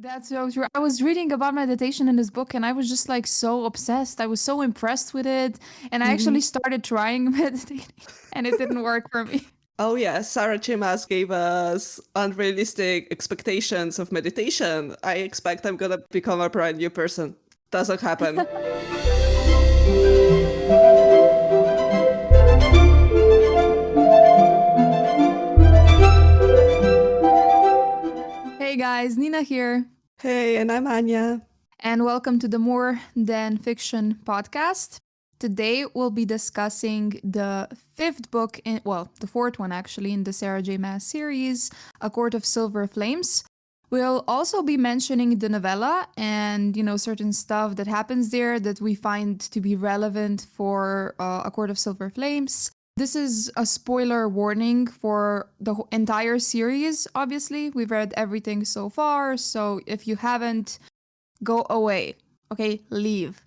That's so true. I was reading about meditation in this book and I was just like so obsessed. I was so impressed with it. And I actually Mhm. started trying meditating and it didn't work for me. Oh yeah, Sarah J. Maas gave us unrealistic expectations of meditation. I expect I'm gonna become a brand new person. Doesn't happen. Hey guys, Nina here. Hey, and I'm Anya. And welcome to the More Than Fiction podcast. Today we'll be discussing the fifth book the fourth one actually in the Sarah J. Maas series, A Court of Silver Flames. We'll also be mentioning the novella and, certain stuff that happens there that we find to be relevant for A Court of Silver Flames. This is a spoiler warning for the entire series, obviously. We've read everything so far, so if you haven't, go away. Okay, leave.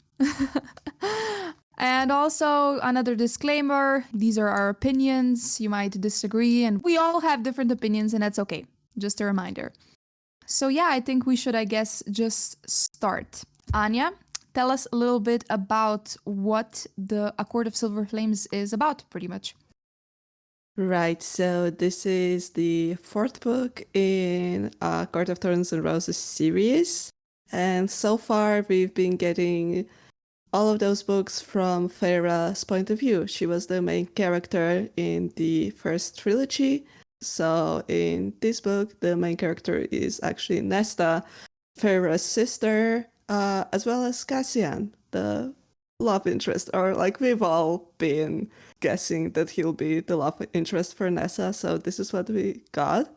And also, another disclaimer, these are our opinions. You might disagree, and we all have different opinions, and that's okay. Just a reminder. So, yeah, I think we should, I guess, just start. Anya, tell us a little bit about what the A Court of Silver Flames is about, pretty much. Right, so this is the fourth book in Court of Thorns and Roses series. And so far, we've been getting all of those books from Feyre's point of view. She was the main character in the first trilogy. So in this book, the main character is actually Nesta, Feyre's sister, as well as Cassian, the love interest, or like we've all been guessing that he'll be the love interest for Nessa. So this is what we got.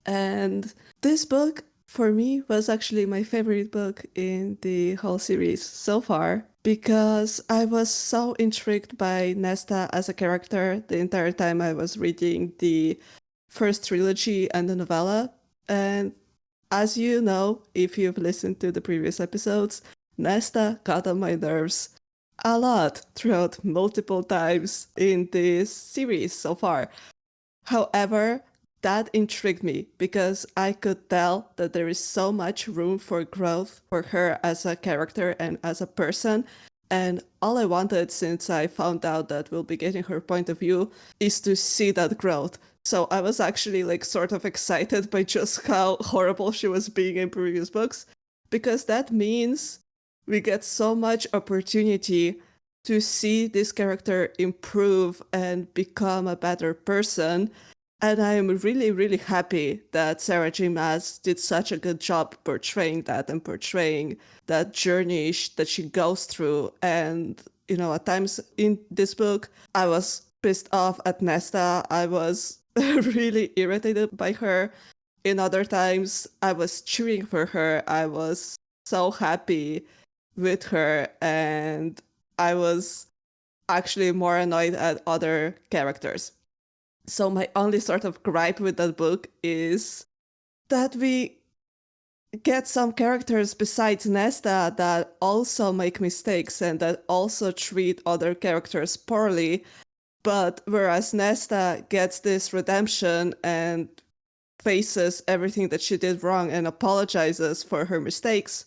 And this book, for me, was actually my favorite book in the whole series so far because I was so intrigued by Nesta as a character the entire time I was reading the first trilogy and the novella. And as you know, if you've listened to the previous episodes, Nesta got on my nerves a lot throughout multiple times in this series so far. However, that intrigued me because I could tell that there is so much room for growth for her as a character and as a person. And all I wanted since I found out that we'll be getting her point of view is to see that growth. So I was actually like sort of excited by just how horrible she was being in previous books because that means we get so much opportunity to see this character improve and become a better person. And I am really, really happy that Sarah J. Maas did such a good job portraying that and portraying that journey that she goes through. And, at times in this book, I was pissed off at Nesta. I was really irritated by her. In other times, I was cheering for her. I was so happy with her. And I was actually more annoyed at other characters. So my only sort of gripe with that book is that we get some characters besides Nesta that also make mistakes and that also treat other characters poorly. But whereas Nesta gets this redemption and faces everything that she did wrong and apologizes for her mistakes,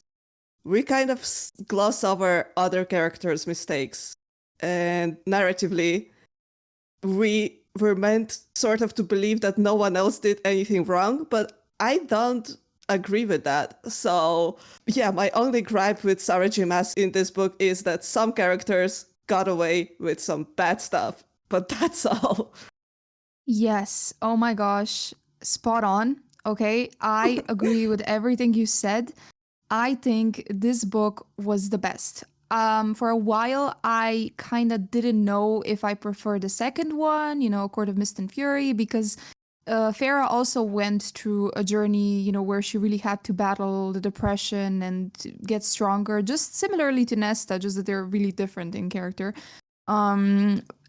we kind of gloss over other characters' mistakes. And narratively, we were meant sort of to believe that no one else did anything wrong, but I don't agree with that. So, yeah, my only gripe with Sarah J. Maas in this book is that some characters got away with some bad stuff, but that's all. Yes. Oh my gosh. Spot on. Okay. I agree with everything you said. I think this book was the best. For a while, I kind of didn't know if I prefer the second one, Court of Mist and Fury, because Farah also went through a journey, where she really had to battle the depression and get stronger, just similarly to Nesta, just that they're really different in character.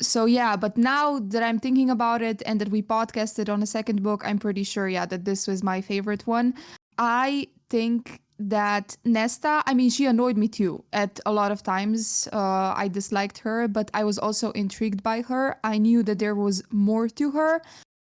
So yeah, but now that I'm thinking about it and that we podcasted on a second book, I'm pretty sure, yeah, that this was my favorite one. I think that Nesta, I mean, she annoyed me too at a lot of times. I disliked her, but I was also intrigued by her. I knew that there was more to her.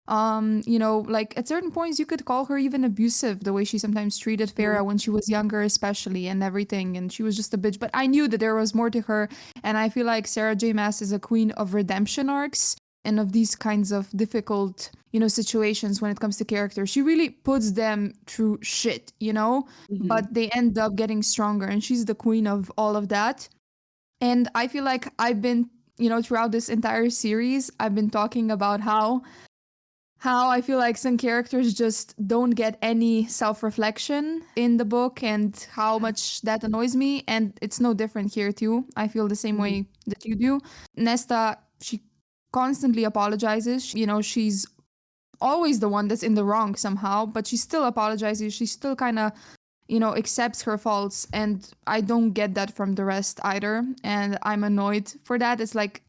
Like at certain points you could call her even abusive, the way she sometimes treated Mhm. Farah when she was younger, especially, and everything. And she was just a bitch. But I knew that there was more to her. And I feel like Sarah J. Maas is a queen of redemption arcs and of these kinds of difficult, situations when it comes to characters. She really puts them through shit. Mhm. But they end up getting stronger. And she's the queen of all of that. And I feel like I've been, throughout this entire series, I've been talking about how I feel like some characters just don't get any self reflection in the book and how much that annoys me. And it's no different here, too. I feel the same Mhm. way that you do. Nesta, she constantly apologizes. She's always the one that's in the wrong somehow, but she still apologizes. She still kind of accepts her faults. And I don't get that from the rest either. And I'm annoyed for that. It's like,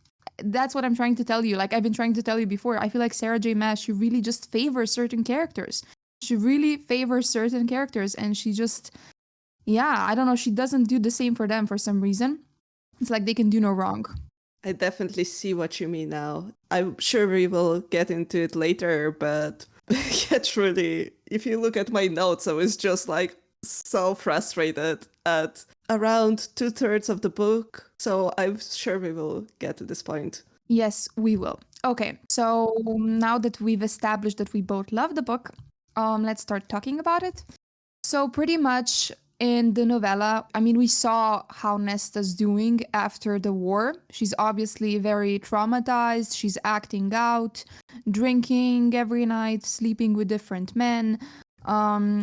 that's what I'm trying to tell you. Like I've been trying to tell you before. I feel like Sarah J. Maas, she really just favors certain characters. She really favors certain characters. And she just, yeah, I don't know. She doesn't do the same for them for some reason. It's like they can do no wrong. I definitely see what you mean now. I'm sure we will get into it later, but yeah, truly, if you look at my notes, I was just like so frustrated at around 2/3 of the book. So I'm sure we will get to this point. Yes, we will. Okay, so now that we've established that we both love the book, let's start talking about it. So pretty much in the novella, I mean, we saw how Nesta's doing after the war. She's obviously very traumatized. She's acting out, drinking every night, sleeping with different men,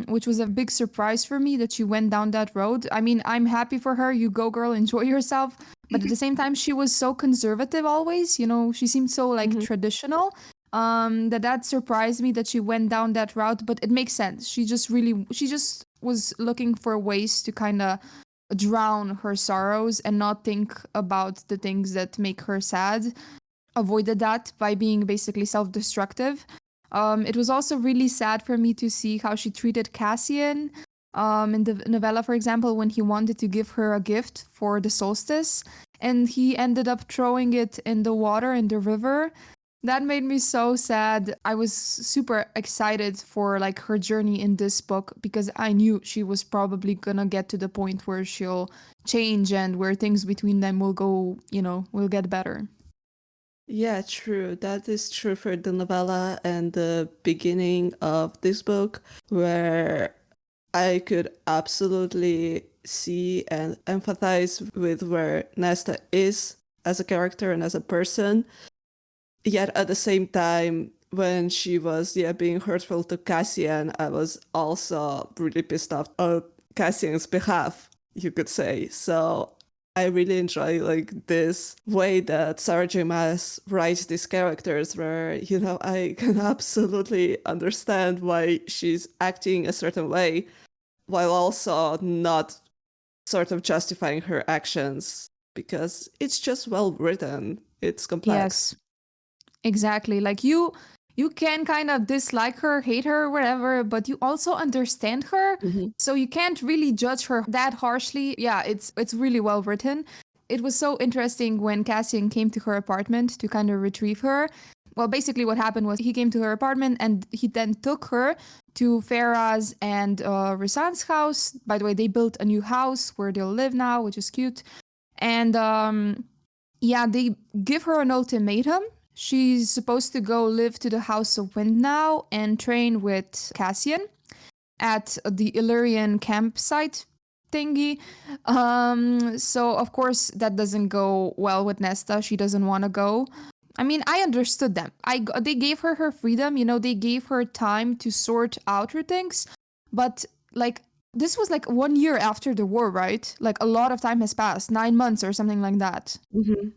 which was a big surprise for me that she went down that road. I mean, I'm happy for her. You go, girl, enjoy yourself. But at the same time, she was so conservative always. She seemed so like Mhm. traditional that surprised me that she went down that route, but it makes sense. She just was looking for ways to kind of drown her sorrows and not think about the things that make her sad. Avoided that by being basically self-destructive. It was also really sad for me to see how she treated Cassian in the novella, for example, when he wanted to give her a gift for the solstice and he ended up throwing it in the water in the river. That made me so sad. I was super excited for like her journey in this book because I knew she was probably gonna get to the point where she'll change and where things between them will go, will get better. Yeah, true. That is true for the novella and the beginning of this book, where I could absolutely see and empathize with where Nesta is as a character and as a person. Yet at the same time, when she was being hurtful to Cassian, I was also really pissed off on Cassian's behalf, you could say. So I really enjoy like this way that Sarah J. Maas writes these characters where, I can absolutely understand why she's acting a certain way while also not sort of justifying her actions because it's just well written. It's complex. Yes. Exactly. Like you can kind of dislike her, hate her, whatever, but you also understand her. Mhm. So you can't really judge her that harshly. Yeah, it's really well written. It was so interesting when Cassian came to her apartment to kind of retrieve her. Well, basically what happened was he came to her apartment and he then took her to Farah's and Rhysand's house. By the way, they built a new house where they'll live now, which is cute. And yeah, they give her an ultimatum. She's supposed to go live to the House of Wind now and train with Cassian at the Illyrian campsite thingy. So of course that doesn't go well with Nesta. She doesn't want to go. I mean, I understood them. They gave her her freedom. They gave her time to sort out her things, but like this was like 1 year after the war, right? Like a lot of time has passed, 9 months or something like that. Mhm.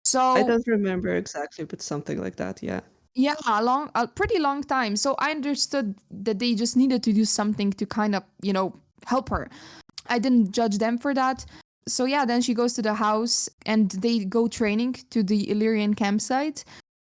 I So don't remember exactly, but something like that, yeah. yeah, a pretty long time. So I understood that they just needed to do something to kind of, help her. I didn't judge them for that. So yeah, then she goes to the house and they go training to the Illyrian campsite,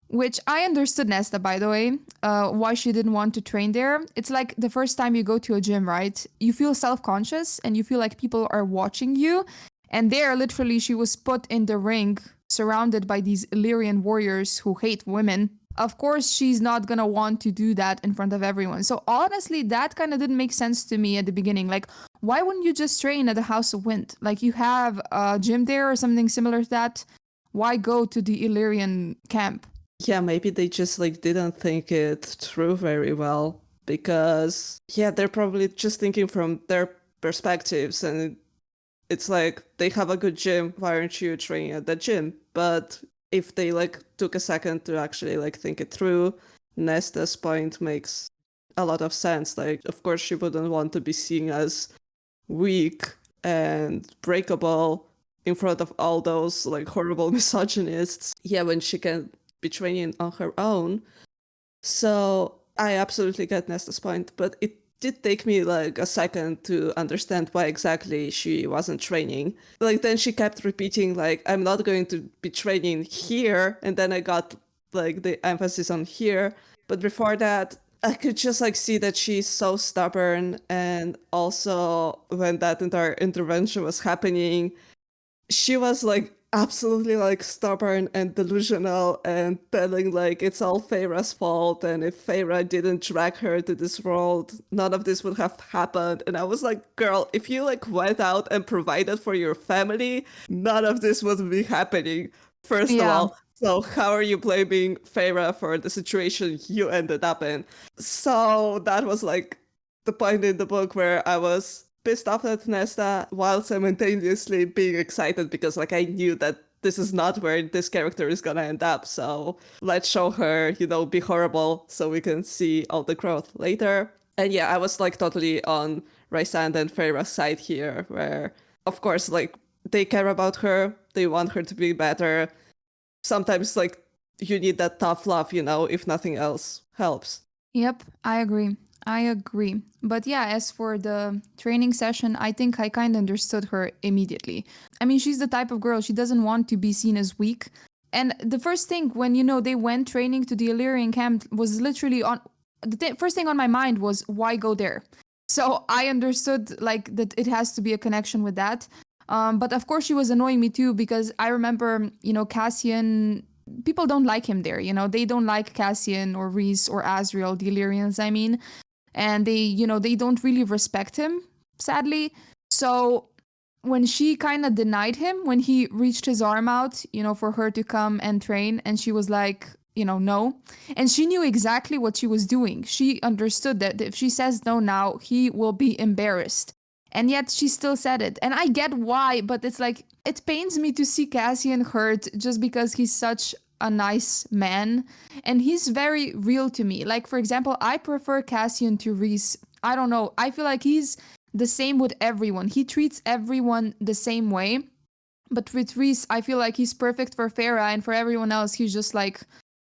which I understood Nesta, by the way, why she didn't want to train there. It's like the first time you go to a gym, right? You feel self-conscious and you feel like people are watching you. And there, literally, she was put in the ring, surrounded by these Illyrian warriors who hate women. Of course, she's not gonna want to do that in front of everyone. So honestly, that kind of didn't make sense to me at the beginning. Like, why wouldn't you just train at the House of Wind? Like, you have a gym there or something similar to that. Why go to the Illyrian camp? Yeah, maybe they just like didn't think it through very well because yeah, they're probably just thinking from their perspectives and it's like they have a good gym, why aren't you training at the gym? But if they like took a second to actually like think it through, Nesta's point makes a lot of sense. Like of course she wouldn't want to be seen as weak and breakable in front of all those like horrible misogynists. Yeah, when she can be training on her own. So I absolutely get Nesta's point, but it did take me like a second to understand why exactly she wasn't training. Like then she kept repeating like I'm not going to be training here, and then I got like the emphasis on here. But before that, I could just like see that she's so stubborn, and also when that entire intervention was happening, she was like absolutely like stubborn and delusional and telling like it's all Feyre's fault, and if Feyre didn't drag her to this world, none of this would have happened. And I was like, girl, if you like went out and provided for your family, none of this would be happening, first of Yeah. all. So how are you blaming Feyre for the situation you ended up in? So that was like the point in the book where I was pissed off at Nesta while simultaneously being excited because like I knew that this is not where this character is gonna end up. So let's show her, you know, be horrible so we can see all the growth later. And yeah, I was like totally on Rhysand and Feyre's side here, where of course like they care about her, they want her to be better. Sometimes like you need that tough love, you know, if nothing else helps. Yep, I agree. I agree. But yeah, as for the training session, I think I kind of understood her immediately. I mean, she's the type of girl, she doesn't want to be seen as weak. And the first thing when, they went training to the Illyrian camp was literally on first thing on my mind was, why go there? So I understood like that it has to be a connection with that. But of course, she was annoying me too because I remember, Cassian, people don't like him there. They don't like Cassian or Rhys or Asriel, the Illyrians, I mean, and they don't really respect him, sadly. So when she kind of denied him, when he reached his arm out, for her to come and train, and she was like, no. And she knew exactly what she was doing. She understood that if she says no now, he will be embarrassed. And yet she still said it. And I get why, but it's like, it pains me to see Cassian hurt just because he's such a nice man. And he's very real to me. Like, for example, I prefer Cassian to Rhys. I don't know. I feel like he's the same with everyone. He treats everyone the same way. But with Rhys, I feel like he's perfect for Farah, and for everyone else, he's just like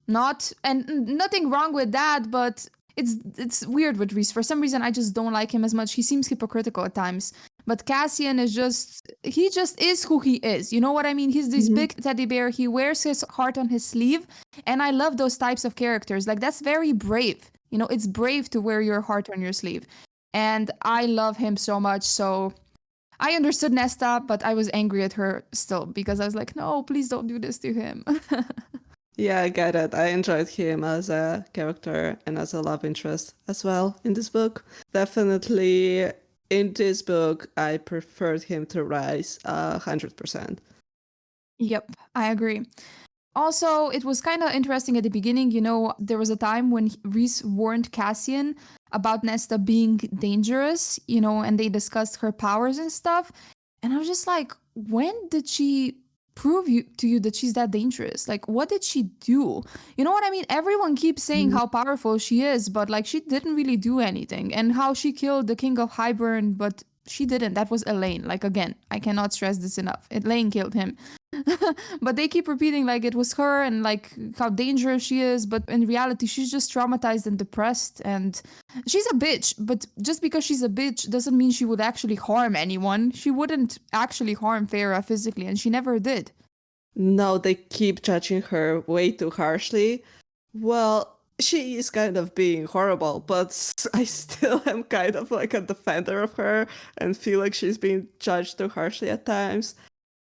not. And nothing wrong with that, but it's weird with Rhys. For some reason, I just don't like him as much. He seems hypocritical at times. But Cassian is he just is who he is. You know what I mean? He's this Mhm. big teddy bear. He wears his heart on his sleeve. And I love those types of characters. Like, that's very brave. It's brave to wear your heart on your sleeve. And I love him so much. So I understood Nesta, but I was angry at her still because I was like, no, please don't do this to him. Yeah, I get it. I enjoyed him as a character and as a love interest as well in this book. Definitely in this book, I preferred him to Rise 100%. Yep, I agree. Also, it was kind of interesting at the beginning. There was a time when Rhys warned Cassian about Nesta being dangerous, and they discussed her powers and stuff. And I was just like, when did she prove to you that she's that dangerous? Like, what did she do? You know what I mean? Everyone keeps saying Mhm. how powerful she is, but like, she didn't really do anything. And how she killed the King of Hybern, but she didn't. That was Elaine. Like, again, I cannot stress this enough. Elaine killed him. But they keep repeating like it was her and like how dangerous she is, but in reality she's just traumatized and depressed, and she's a bitch. But just because she's a bitch doesn't mean she would actually harm anyone. She wouldn't actually harm Farah physically, and she never did. No, they keep judging her way too harshly. Well, she is kind of being horrible, but I still am kind of like a defender of her and feel like she's being judged too harshly at times.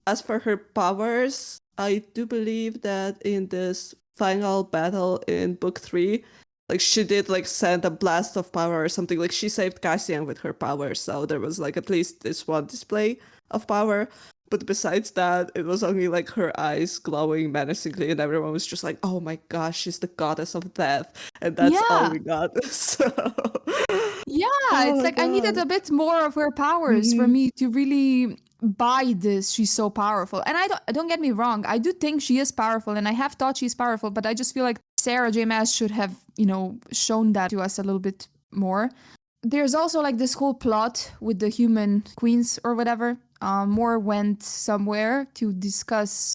As for her powers, I do believe that in this final battle in book 3, like she did like send a blast of power or something. Like she saved Cassian with her power, so there was like at least this one display of power. But besides that, it was only like her eyes glowing menacingly, and everyone was just like, "Oh my gosh, she's the goddess of death," and that's all Yeah. we got. So, Yeah, oh it's my like I needed god. a bit more of her powers for Mhm. me to really buy this. She's so powerful. And I don't get me wrong, I do think she is powerful and I have thought she's powerful, but I just feel like Sarah J. Maas should have, shown that to us a little bit more. There's also like this whole plot with the human queens or whatever. Moore went somewhere to discuss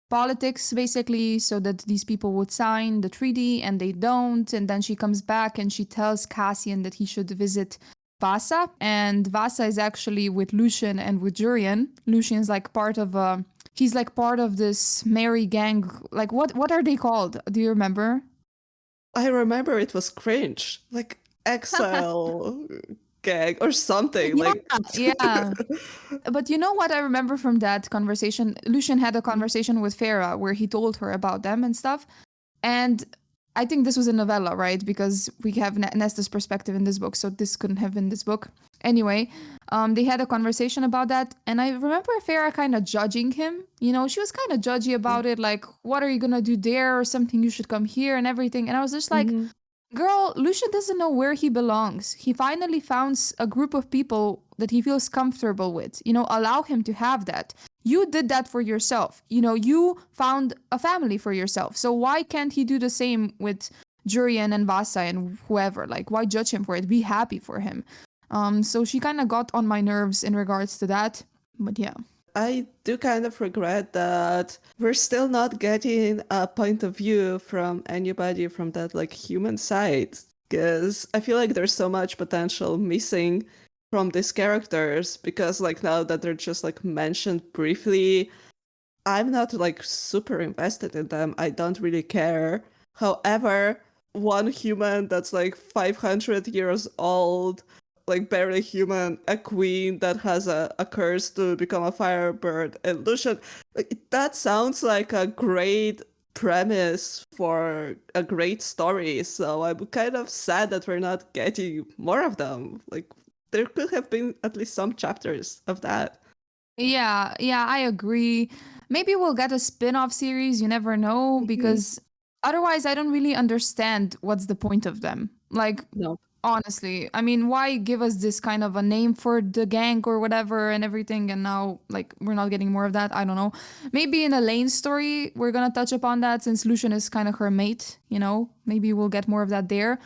politics basically so that these people would sign the treaty and they don't, and then she comes back and she tells Cassian that he should visit Vasa, and Vasa is actually with Lucian and with Jurian. Lucian's like part of he's like part of this merry gang. Like what are they called, do you remember? I remember it was cringe, like exile gag or something. Yeah, Like, yeah. But you know what I remember from that conversation? Lucian had a conversation with Farah where he told her about them and stuff. And I think this was a novella, right? Because we have Nesta's perspective in this book, so this couldn't have been this book. Anyway, they had a conversation about that, and I remember Farah kind of judging him. She was kind of judgy about it, like, "What are you gonna do there?" or something. "You should come here," and everything. And I was just like, Mhm. "Girl, Lucian doesn't know where he belongs. He finally found a group of people that he feels comfortable with. Allow him to have that. You did that for yourself. You found a family for yourself. So why can't he do the same with Jurian and Vasa and whoever? Like, why judge him for it? Be happy for him." So she kind of got on my nerves in regards to that. But yeah. I do kind of regret that we're still not getting a point of view from anybody from that like human side, because I feel like there's so much potential missing from these characters, because like now that they're just like mentioned briefly, I'm not like super invested in them. I don't really care. However, one human that's like 500 years old, like barely human, a queen that has a curse to become a firebird, and Lucian, like, that sounds like a great premise for a great story. So I'm kind of sad that we're not getting more of them. Like, there could have been at least some chapters of that. Yeah, yeah, I agree. Maybe we'll get a spin-off series, you never know, Mhm. because otherwise I don't really understand what's the point of them. Like, No. honestly, I mean, why give us this kind of a name for the gang or whatever and everything, and now, like, we're not getting more of that? I don't know. Maybe in Elaine's story, we're gonna touch upon that since Lucian is kind of her mate. Maybe we'll get more of that there.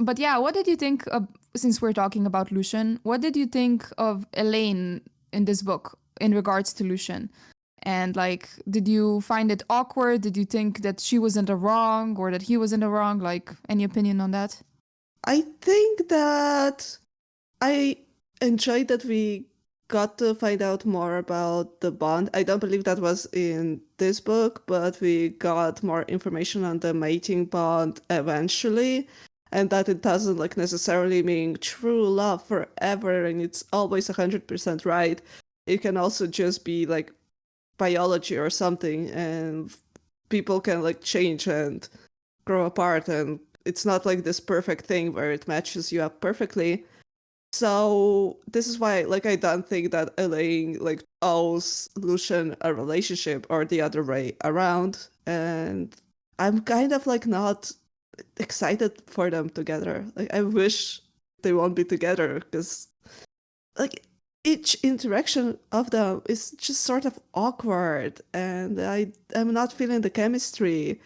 But yeah, what did you think of, since we're talking about Lucian, what did you think of Elaine in this book in regards to Lucian? And like, did you find it awkward? Did you think that she was in the wrong or that he was in the wrong? Like, any opinion on that? I think that I enjoyed that we got to find out more about the bond. I don't believe that was in this book, but we got more information on the mating bond eventually, and that it doesn't like necessarily mean true love forever and it's always 100% right. It can also just be like biology or something, and people can like change and grow apart, and it's not like this perfect thing where it matches you up perfectly. So this is why, like, I don't think that Elaine like owes Lucian a relationship or the other way around, and I'm kind of like not excited for them together. Like, I wish they won't be together because, like, each interaction of them is just sort of awkward, and I'm not feeling the chemistry.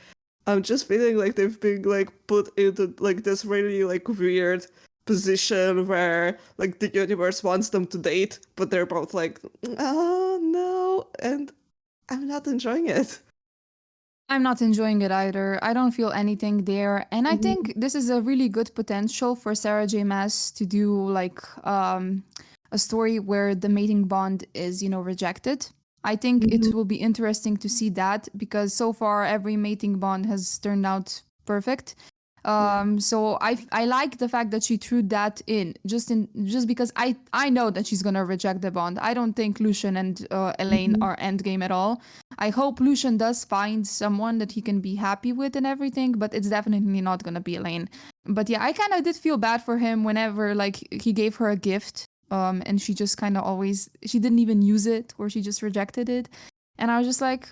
I'm just feeling like they've been like put into like this really like weird position where like the universe wants them to date, but they're both like, oh no, and I'm not enjoying it. I'm not enjoying it either. I don't feel anything there. And I Mhm. think this is a really good potential for Sarah J. Maas to do like a story where the mating bond is, rejected. I think Mhm. it will be interesting to see that because so far every mating bond has turned out perfect. Yeah. So I like the fact that she threw that in just because I know that she's gonna reject the bond. I don't think Lucian and Elaine Mhm. are endgame at all. I hope Lucian does find someone that he can be happy with and everything, but it's definitely not gonna be Elaine. But yeah, I kind of did feel bad for him whenever like he gave her a gift, and she just kind of always she didn't even use it or she just rejected it, and I was just like,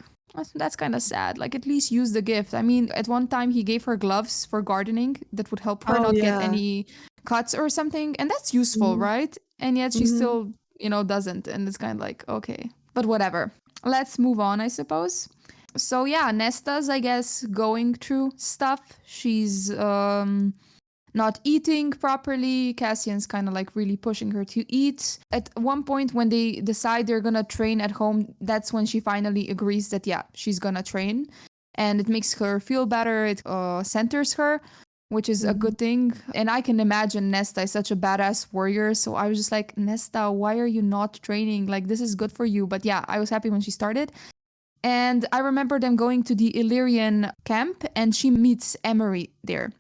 that's kind of sad. Like, at least use the gift. I mean, at one time he gave her gloves for gardening that would help her Oh not get yeah. any cuts or something. And that's useful, Mhm. right? And yet she Mhm. still, doesn't. And it's kind of like, okay. But whatever. Let's move on, I suppose. So, yeah, Nesta's, I guess, going through stuff. She's not eating properly. Cassian's kind of like really pushing her to eat. At one point, when they decide they're gonna train at home, that's when she finally agrees that, yeah, she's gonna train. And it makes her feel better. It centers her, which is a Mhm. good thing. And I can imagine Nesta is such a badass warrior. So I was just like, Nesta, why are you not training? Like, this is good for you. But yeah, I was happy when she started. And I remember them going to the Illyrian camp, and she meets Emery there,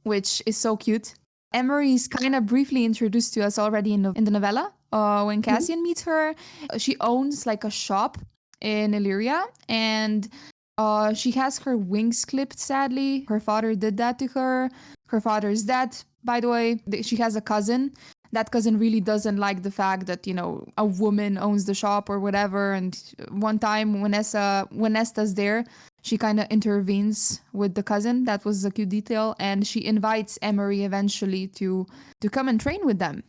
which is so cute. Emery is kind of briefly introduced to us already in the novella. When Mhm. Cassian meets her, she owns like a shop in Illyria, and she has her wings clipped, sadly. Her father did that to her. Her father is dead, by the way. She has a cousin. That cousin really doesn't like the fact that, a woman owns the shop or whatever. And one time when Nesta's there, she kind of intervenes with the cousin. That was a cute detail. And she invites Emery eventually to come and train with them.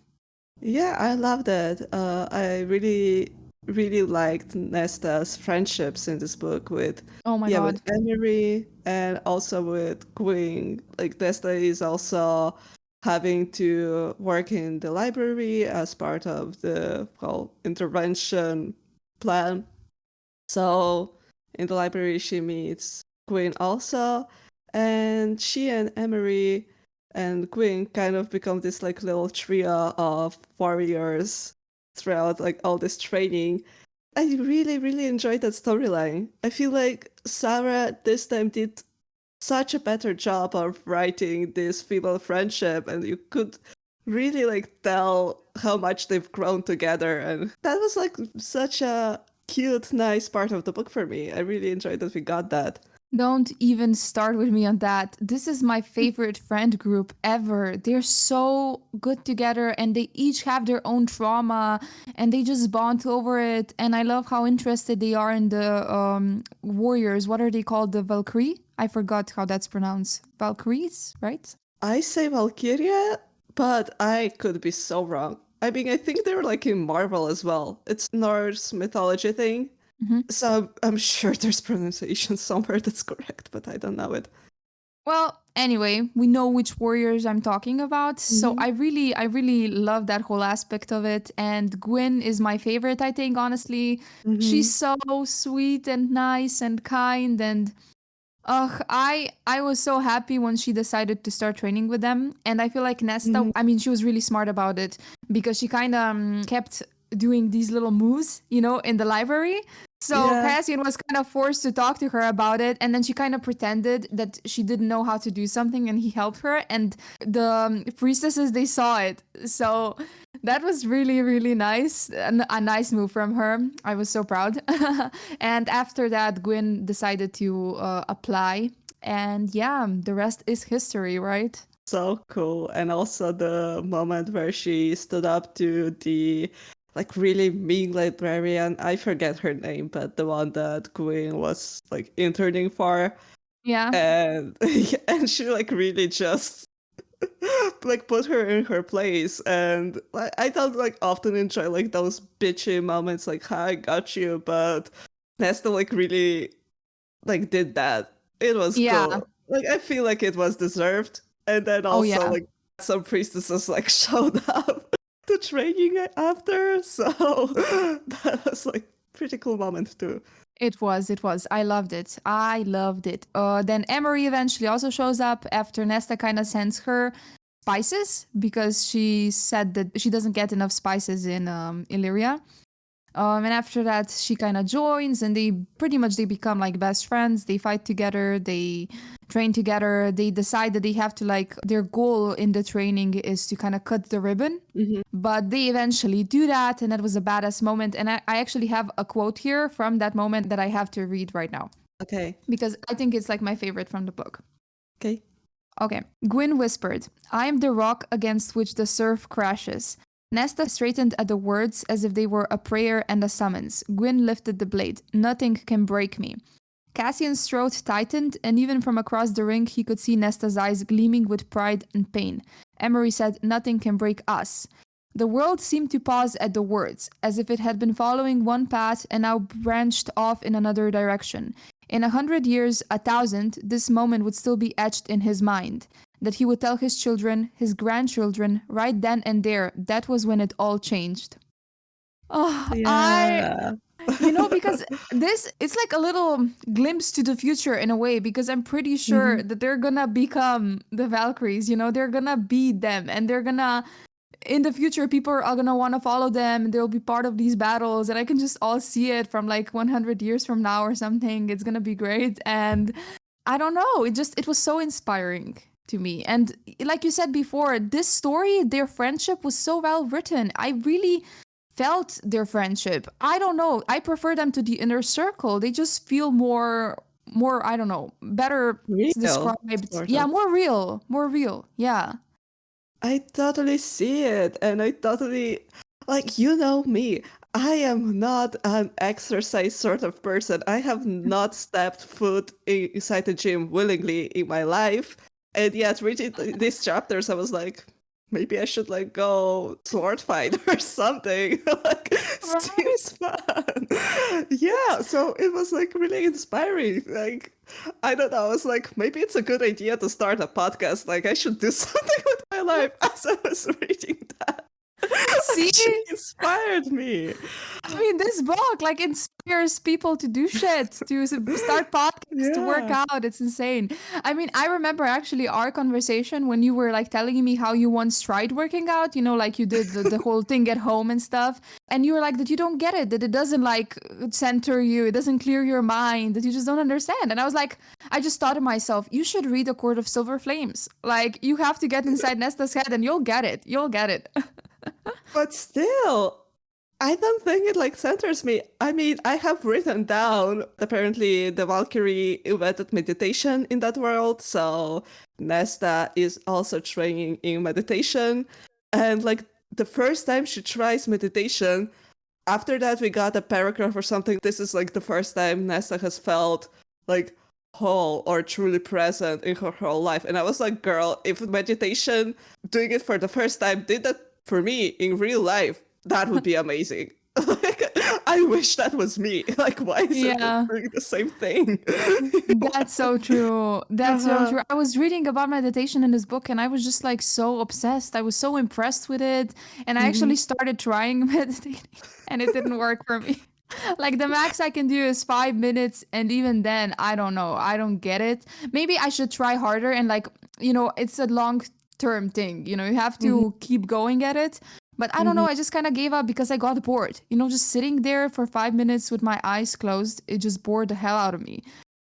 Yeah, I love that. I really, really liked Nesta's friendships in this book with, Oh my yeah, with god. Emery and also with Gwyn. Like Nesta is also having to work in the library as part of the, well, intervention plan. So in the library, she meets Gwyn also, and she and Emery and Gwyn kind of become this like little trio of warriors throughout like all this training. I really, really enjoyed that storyline. I feel like Sarah this time did such a better job of writing this female friendship, and you could really like tell how much they've grown together, and that was like such a cute, nice part of the book for me. I really enjoyed that we got that. Don't even start with me on that. This is my favorite friend group ever. They're so good together and they each have their own trauma and they just bond over it. And I love how interested they are in the warriors. What are they called? The Valkyrie? I forgot how that's pronounced. Valkyries, right? I say Valkyria, but I could be so wrong. I mean, I think they're like in Marvel as well. It's Norse mythology thing. Mm-hmm. So I'm sure there's pronunciation somewhere that's correct, but I don't know it. Well, anyway, we know which warriors I'm talking about. So Hmm. I really love that whole aspect of it. And Gwyn is my favorite, I think, honestly. She's Hmm. so sweet and nice and kind and I was so happy when she decided to start training with them. And I feel like Nesta, Hmm. I mean, she was really smart about it because she kind of kept doing these little moves, in the library. So Yeah. Cassian was kind of forced to talk to her about it. And then she kind of pretended that she didn't know how to do something and he helped her. And the priestesses, they saw it. So that was really, really nice. A nice move from her. I was so proud. And after that, Gwyn decided to apply. And yeah, the rest is history, right? So cool. And also the moment where she stood up to the like really mean librarian. I forget her name, but the one that Queen was like interning for. Yeah. And and she like really just like put her in her place. And like I don't like often enjoy like those bitchy moments like, hi, I got you, but Nesta like really like did that. It was Yeah. cool. Like I feel like it was deserved. And then Oh, also yeah. like some priestesses like showed up to training after. So that was like pretty cool moment too. It was, it was. I loved it. I loved it. Then Emery eventually also shows up after Nesta kind of sends her spices because she said that she doesn't get enough spices in Illyria. And after that, she kind of joins, and they become like best friends. They fight together, they train together. They decide that they have to like their goal in the training is to kind of cut the ribbon. Hmm. But they eventually do that, and that was a badass moment. And I actually have a quote here from that moment that I have to read right now Okay. because I think it's like my favorite from the book. Okay. Okay. Gwyn whispered, I am the rock against which the surf crashes. Nesta straightened at the words as if they were a prayer and a summons. Gwyn lifted the blade. Nothing can break me. Cassian's throat tightened, and even from across the ring, he could see Nesta's eyes gleaming with pride and pain. Emery said, Nothing can break us. The world seemed to pause at the words, as if it had been following one path and now branched off in another direction. In 100 years, 1,000, this moment would still be etched in his mind. That he would tell his children, his grandchildren, right then and there, that was when it all changed. Oh, Yeah. because this it's like a little glimpse to the future in a way because I'm pretty Hmm. sure that they're gonna become the Valkyries, they're gonna be them and they're gonna in the future people are gonna want to follow them and they'll be part of these battles and I can just all see it from like 100 years from now or something. It's gonna be great. And I don't know, it was so inspiring to me. And like you said before, this story, their friendship was so well written. I really felt their friendship. I don't know. I prefer them to the inner circle. They just feel more, I don't know, better Real, described. sort Yeah, of. more real. More real. Yeah. I totally see it. And I totally, like, you know me. I am not an exercise sort of person. I have not stepped foot inside the gym willingly in my life. And yet, reading these chapters, I was like, maybe I should like go sword fight or something. Like, seems Right. fun. Yeah, so it was like really inspiring. Like, I don't know. I was like, maybe it's a good idea to start a podcast. Like, I should do something with my life as I was reading that. See? Actually inspired me. I mean, this book like inspires people to do shit, to start podcasts, to work Yeah. out. It's insane. I mean, I remember actually our conversation when you were like telling me how you once tried working out, like you did the whole thing at home and stuff. And you were like that you don't get it, that it doesn't like center you, it doesn't clear your mind, that you just don't understand. And I was like, I just thought to myself, you should read A Court of Silver Flames. Like, you have to get inside Nesta's head and you'll get it. You'll get it. But still, I don't think it like centers me. I mean, I have written down apparently the Valkyrie invented meditation in that world, so Nesta is also training in meditation. And like the first time she tries meditation, after that we got a paragraph or something. This is like the first time Nesta has felt like whole or truly present in her whole life. And I was like, girl, if meditation, doing it for the first time, did that for me in real life, that would be amazing. Like, I wish that was me. Like, why isn't it Yeah. doing the same thing? That's so true. That's so Uh-huh. true. I was reading about meditation in this book and I was just like so obsessed. I was so impressed with it. And I Hmm. actually started trying meditating and it didn't work for me. Like the max I can do is 5 minutes. And even then, I don't know. I don't get it. Maybe I should try harder and like, it's a long term thing. You have Hmm. to keep going at it. But I don't know. Hmm. I just kind of gave up because I got bored. Just sitting there for 5 minutes with my eyes closed, it just bored the hell out of me.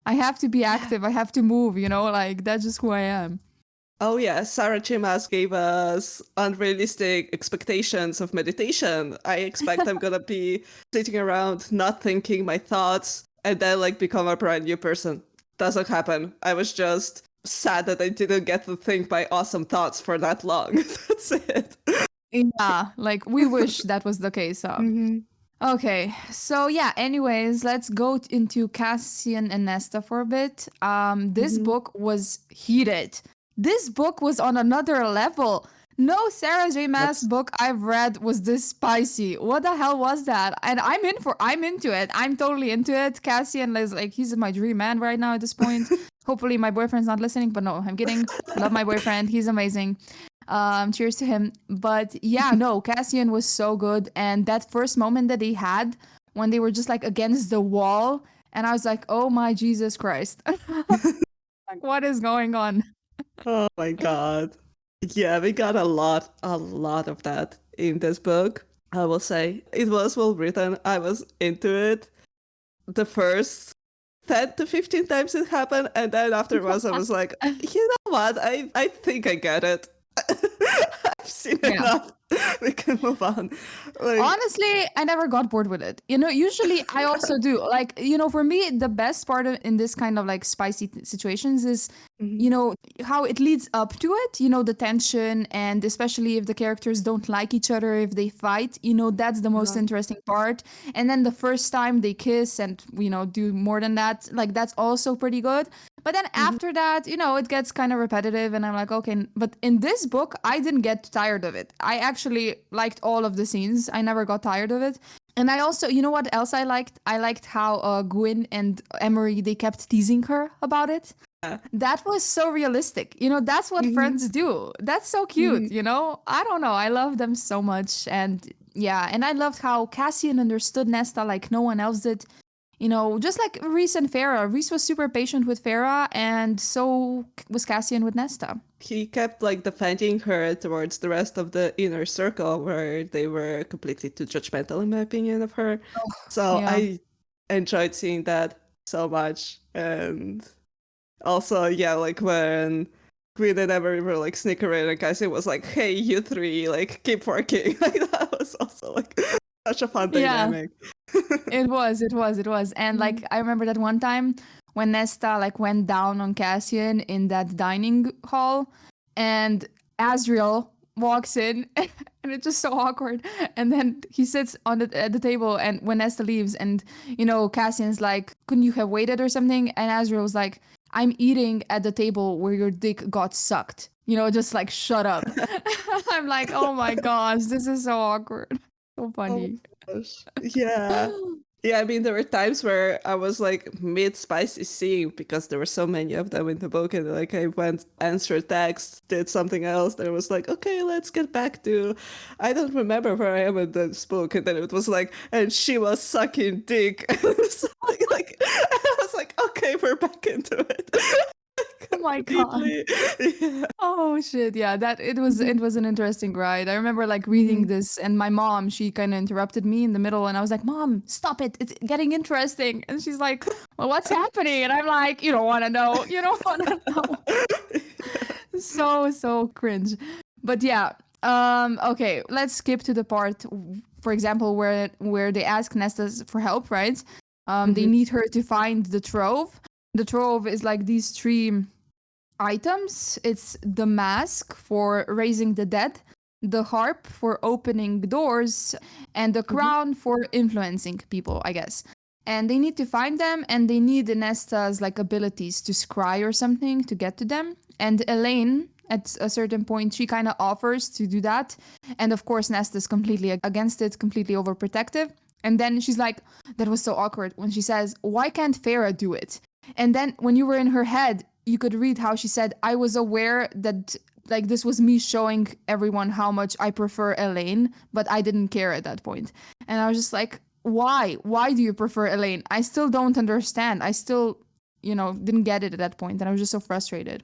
I have to be Yeah. active. I have to move, like that's just who I am. Oh yeah, Sarah Chimas gave us unrealistic expectations of meditation. I expect I'm gonna be sitting around not thinking my thoughts and then like become a brand new person. Doesn't happen. I was just sad that I didn't get to think my awesome thoughts for that long. That's it. Yeah, like we wish that was the case. Hmm. Okay, so yeah, anyways, let's go into Cassian and Nesta for a bit. This Hmm. book was heated. This book was on another level. No Sarah J. Maas That's book I've read was this spicy. What the hell was that? And I'm into it. I'm totally into it. Cassian is like he's my dream man right now at this point. Hopefully my boyfriend's not listening, but no, I'm kidding. Love my boyfriend. He's amazing. Cheers to him. But yeah, no, Cassian was so good. And that first moment that they had when they were just like against the wall, and I was like, oh my Jesus Christ. Like, what is going on? oh my god. Yeah, we got a lot of that in this book. I will say it was well written. I was into it the first 10 to 15 times it happened, and then afterwards I was like, you know what? I think I get it. I've seen Yeah. enough. We can move on. Like, Honestly, I never got bored with it. Usually I also do. Like, for me, the best part in this kind of like spicy situations is, mhm, you know, how it leads up to it, the tension, and especially if the characters don't like each other, if they fight, that's the most uh-huh, interesting part. And then the first time they kiss and, do more than that, like that's also pretty good. But then mhm. after that, it gets kind of repetitive, and I'm like, okay. But in this book, I didn't get tired of it. I actually liked all of the scenes. I never got tired of it. And I also, you know what else I liked? I liked how Gwyn and Emery, they kept teasing her about it. Yeah. That was so realistic. That's what Mhm, friends do. That's so cute, mhm. I don't know. I love them so much. And yeah, and I loved how Cassian understood Nesta like no one else did. Just like Rhys and Farah. Rhys was super patient with Farah, and so was Cassian with Nesta. He kept like defending her towards the rest of the inner circle where they were completely too judgmental, in my opinion, of her. So Yeah. I enjoyed seeing that so much. And also, yeah, like when Green and Emery were like snickering and Cassie was like, hey, you three, like keep working. Like that was also like such a fun Yeah. dynamic. It was. And like Mhm. I remember that one time when Nesta like went down on Cassian in that dining hall, and Azriel walks in and it's just so awkward. And then he sits on at the table, and when Nesta leaves, and Cassian's like, couldn't you have waited or something? And Azriel was like, I'm eating at the table where your dick got sucked. Just like shut up. I'm like, oh my gosh, this is so awkward. So Oh funny. my gosh. Yeah. Yeah, I mean, there were times where I was like mid spicy scene because there were so many of them in the book, and like I went answer text, did something else. Then it was like, okay, let's get back to. I don't remember where I am in this book, and then it was like, and she was sucking dick. So, like, I was like, okay, we're back into it. Oh my god. Deeply. Yeah. Oh shit. Yeah, that it was an interesting ride. I remember like reading Mhm. this, and my mom, she kind of interrupted me in the middle, and I was like, "Mom, stop it. It's getting interesting." And she's like, "Well, what's happening?" And I'm like, "You don't want to know. You don't want to know." So cringe. But yeah. Okay, let's skip to the part, for example, where they ask Nesta for help, right? They Mhm. need her to find the trove. The trove is like these three items. It's the mask for raising the dead, the harp for opening doors, and the Mhm. crown for influencing people, I guess. And they need to find them, and they need Nesta's like abilities to scry or something to get to them. And Elaine, at a certain point, she kind of offers to do that. And of course, Nesta's completely against it, completely overprotective. And then she's like, that was so awkward when she says, why can't Farah do it? And then when you were in her head, you could read how she said, I was aware that like this was me showing everyone how much I prefer Elaine, but I didn't care at that point. And I was just like, why? Why do you prefer Elaine? I still don't understand. I still, didn't get it at that point, and I was just so frustrated.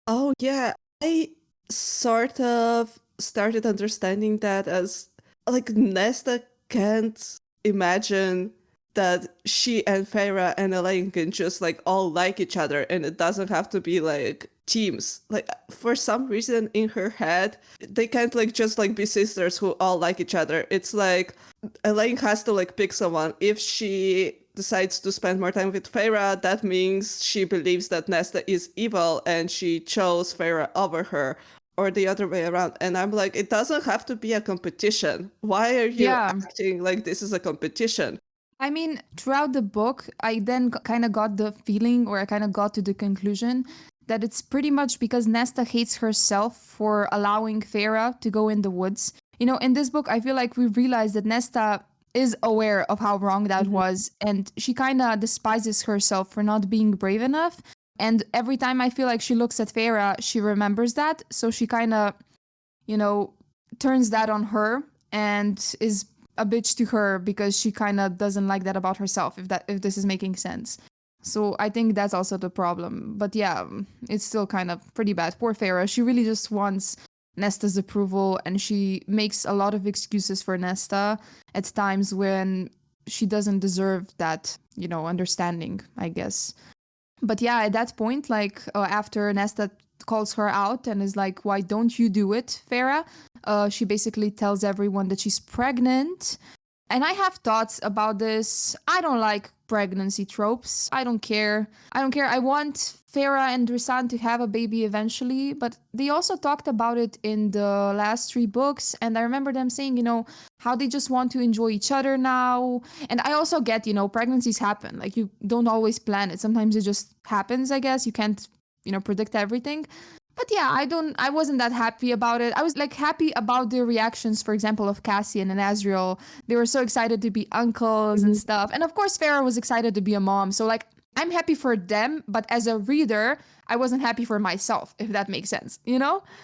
Oh, yeah. I sort of started understanding that as like Nesta can't imagine that she and Farah and Elaine can just like all like each other and it doesn't have to be like teams. Like for some reason in her head, they can't like just like be sisters who all like each other. It's like Elaine has to like pick someone. If she decides to spend more time with Farah, that means she believes that Nesta is evil and she chose Farah over her, or the other way around. And I'm like, it doesn't have to be a competition. Why are you Yeah. acting like this is a competition? I mean, throughout the book, I then kind of got the feeling, or I kind of got to the conclusion that it's pretty much because Nesta hates herself for allowing Farah to go in the woods. In this book, I feel like we realized that Nesta is aware of how wrong that Mhm. was, and she kind of despises herself for not being brave enough. And every time I feel like she looks at Farah, she remembers that. So she kind of, you know, turns that on her and is a bitch to her because she kind of doesn't like that about herself, if this is making sense. So I think that's also the problem. But yeah, it's still kind of pretty bad. Poor Farah. She really just wants Nesta's approval, and she makes a lot of excuses for Nesta at times when she doesn't deserve that, understanding, I guess. But yeah, at that point, like after Nesta calls her out and is like, "Why don't you do it, Farah?" She basically tells everyone that she's pregnant. And I have thoughts about this. I don't like pregnancy tropes. I don't care. I don't care. I want Farah and Rhysand to have a baby eventually, but they also talked about it in the last 3 books. And I remember them saying, how they just want to enjoy each other now. And I also get, pregnancies happen. Like you don't always plan it. Sometimes it just happens, I guess. You can't, predict everything. But yeah, I wasn't that happy about it. I was like happy about the reactions, for example, of Cassian and Azriel. They were so excited to be uncles and Mhm. stuff. And of course, Farah was excited to be a mom. So like I'm happy for them, but as a reader, I wasn't happy for myself, if that makes sense,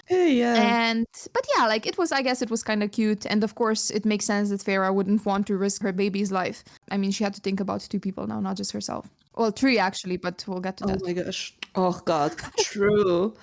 Hey, yeah. And but yeah, like I guess it was kind of cute. And of course, it makes sense that Farah wouldn't want to risk her baby's life. I mean, she had to think about 2 people now, not just herself. Well, 3 actually, but we'll get to Oh that. my gosh. Oh God. True.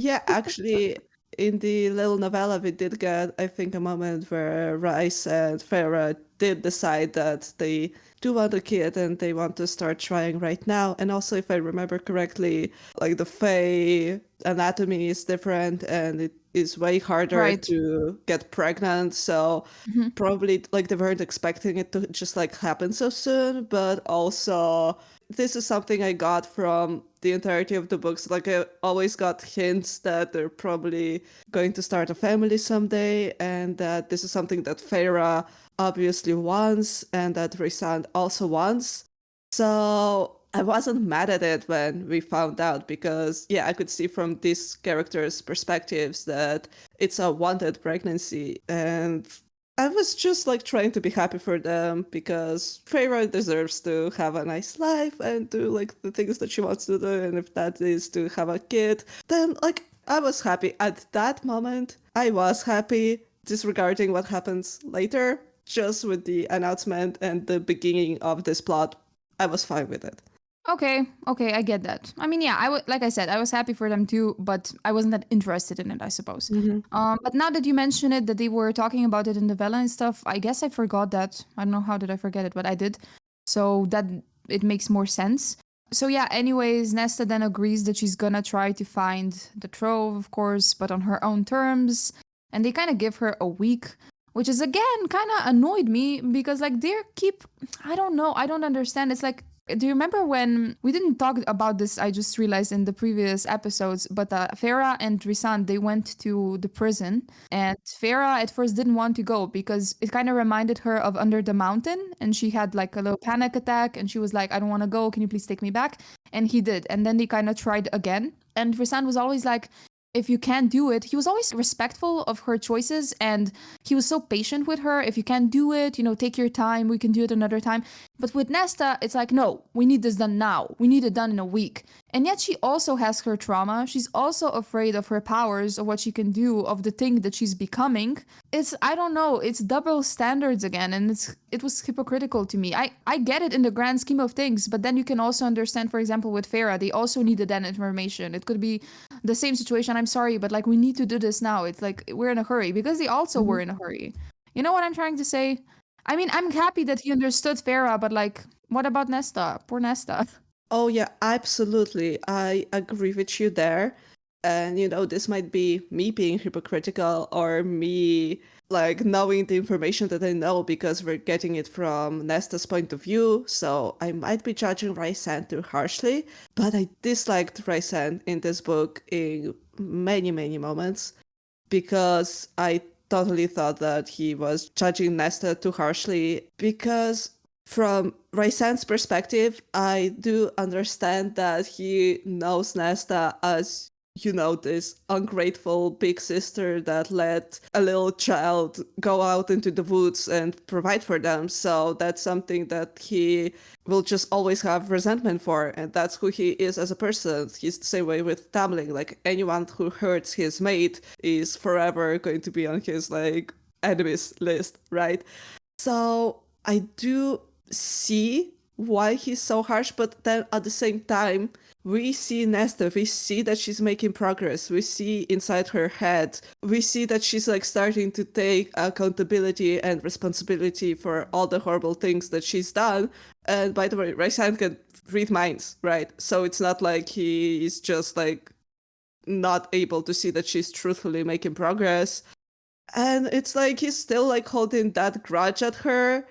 Yeah, actually, in the little novella, we did get, I think, a moment where Rice and Farah did decide that they do want a kid and they want to start trying right now. And also, if I remember correctly, like the Fae anatomy is different and it is way harder Right. to get pregnant. So Mhm. probably like they weren't expecting it to just like happen so soon, but also this is something I got from the entirety of the books. Like I always got hints that they're probably going to start a family someday, and that this is something that Feyre obviously wants, and that Rhysand also wants. So I wasn't mad at it when we found out because, yeah, I could see from these characters' perspectives that it's a wanted pregnancy. And I was just like trying to be happy for them because Feyre deserves to have a nice life and do like the things that she wants to do. And if that is to have a kid, then like I was happy. At that moment, I was happy, disregarding what happens later. Just with the announcement and the beginning of this plot, I was fine with it. Okay, I get that. I mean, yeah, like I said, I was happy for them too, but I wasn't that interested in it, I suppose. Mm-hmm. But now that you mention it, that they were talking about it in the Vela and stuff, I guess I forgot that. I don't know how did I forget it, but I did. So that it makes more sense. So yeah, anyways, Nesta then agrees that she's gonna try to find the trove, of course, but on her own terms. And they kind of give her a week, which is again kind of annoyed me because like they keep, I don't know, I don't understand. It's like, do you remember when we didn't talk about this? I just realized in the previous episodes, but Farah and Rhysand, they went to the prison, and Farah at first didn't want to go because it kind of reminded her of Under the Mountain, and she had like a little panic attack, and she was like, "I don't want to go. Can you please take me back?" And he did, and then they kind of tried again, and Rhysand was always like, if you can't do it, he was always respectful of her choices, and he was so patient with her. If you can't do it, take your time, we can do it another time. But with Nesta, it's like, no, we need this done now. We need it done in a week. And yet she also has her trauma. She's also afraid of her powers, of what she can do, of the thing that she's becoming. I don't know, it's double standards again, and it was hypocritical to me. I get it in the grand scheme of things, but then you can also understand, for example, with Farah, they also needed that information. It could be the same situation. I'm sorry, but like we need to do this now. It's like we're in a hurry because they also were in a hurry. You know what I'm trying to say? I mean, I'm happy that he understood Farah, but like, what about Nesta? Poor Nesta. Oh, yeah, absolutely. I agree with you there. And, this might be me being hypocritical or me like knowing the information that I know because we're getting it from Nesta's point of view. So I might be judging Rhysand too harshly, but I disliked Rhysand in this book in many, many moments because I totally thought that he was judging Nesta too harshly because from Rhysand's perspective, I do understand that he knows Nesta as, this ungrateful big sister that let a little child go out into the woods and provide for them. So that's something that he will just always have resentment for. And that's who he is as a person. He's the same way with Tamlin. Like anyone who hurts his mate is forever going to be on his enemies list, right? So I do see why he's so harsh, but then at the same time, we see Nesta, we see that she's making progress, we see inside her head, we see that she's like starting to take accountability and responsibility for all the horrible things that she's done. And by the way, Rhysand can read minds, right? So it's not like he is just like not able to see that she's truthfully making progress. And it's like he's still like holding that grudge at her,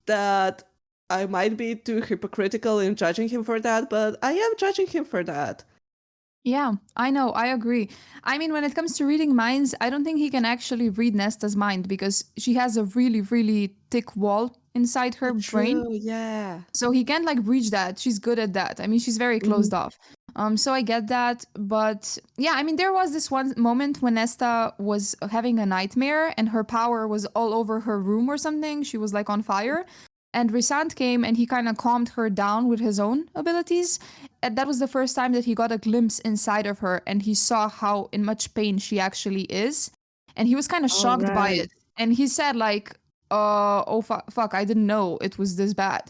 that I might be too hypocritical in judging him for that, but I am judging him for that. Yeah, I know, I agree. I mean, when it comes to reading minds, I don't think he can actually read Nesta's mind because she has a really, really thick wall inside Oh, her brain. true, yeah. So he can't like breach that. She's good at that. I mean, she's very Mhm. closed off. So I get that, but yeah, I mean, there was this one moment when Nesta was having a nightmare and her power was all over her room or something. She was like on fire, and Rhysand came and he kind of calmed her down with his own abilities. And that was the first time that he got a glimpse inside of her and he saw how in much pain she actually is, and he was kind of All shocked by right. it. And he said like, oh fuck, I didn't know it was this bad.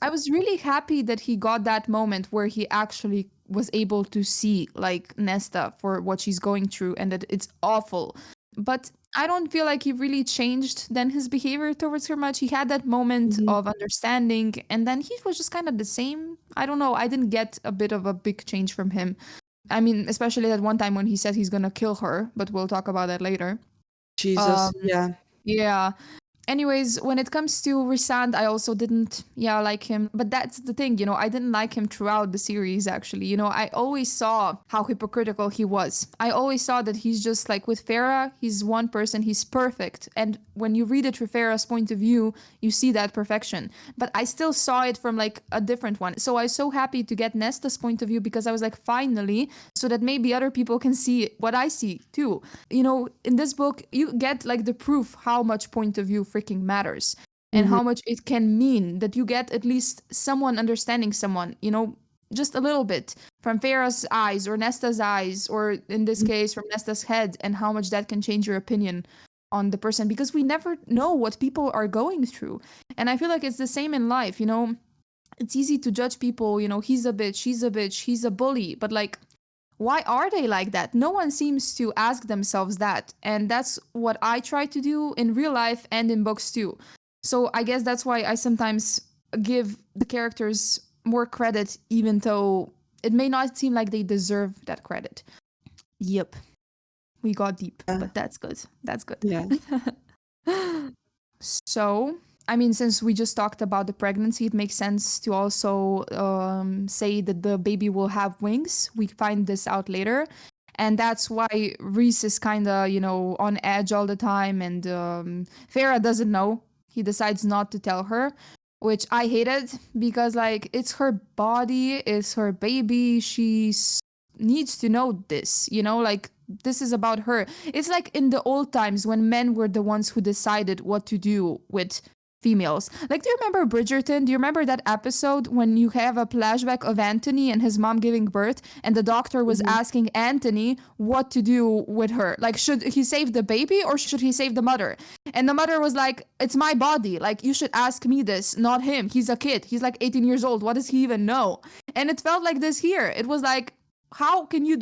I was really happy that he got that moment where he actually was able to see like Nesta for what she's going through and that it's awful. But I don't feel like he really changed then his behavior towards her much. He had that moment Mhm. of understanding and then he was just kind of the same. I don't know. I didn't get a bit of a big change from him. I mean, especially that one time when he said he's gonna kill her, but we'll talk about that later. Jesus, Um, yeah. yeah, anyways, when it comes to Rhysand, I also didn't, yeah, like him. But that's the thing, you know, I didn't like him throughout the series, actually. You know, I always saw how hypocritical he was. I always saw that he's just like with Farah, he's one person, he's perfect. And when you read it through Farah's point of view, you see that perfection. But I still saw it from like a different one. So I was so happy to get Nesta's point of view because I was like, finally, so that maybe other people can see what I see too. You know, in this book, you get like the proof how much point of view freaking matters and Mhm. how much it can mean that you get at least someone understanding someone, you know, just a little bit from Farah's eyes or Nesta's eyes, or in this case, from Nesta's head, and how much that can change your opinion on the person because we never know what people are going through. And I feel like it's the same in life, you know. It's easy to judge people, you know, he's a bitch, she's a bitch, he's a bully, but like, why are they like that? No one seems to ask themselves that. And that's what I try to do in real life and in books too. So I guess that's why I sometimes give the characters more credit, even though it may not seem like they deserve that credit. Yep, we got deep, Yeah. but that's good. That's good. Yeah. So, I mean, since we just talked about the pregnancy, it makes sense to also say that the baby will have wings. We find this out later. And that's why Reese is kind of, you know, on edge all the time. And Farah doesn't know. He decides not to tell her, which I hated because, like, it's her body, it's her baby. Needs to know this, you know, like, this is about her. It's like in the old times when men were the ones who decided what to do with females. Like, do you remember Bridgerton? Do you remember that episode when you have a flashback of Anthony and his mom giving birth, and the doctor was Mhm. asking Anthony what to do with her? Like, should he save the baby or should he save the mother? And the mother was like, it's my body. Like, you should ask me this, not him. He's a kid. He's like 18 years old. What does he even know? And it felt like this here. It was like, how can you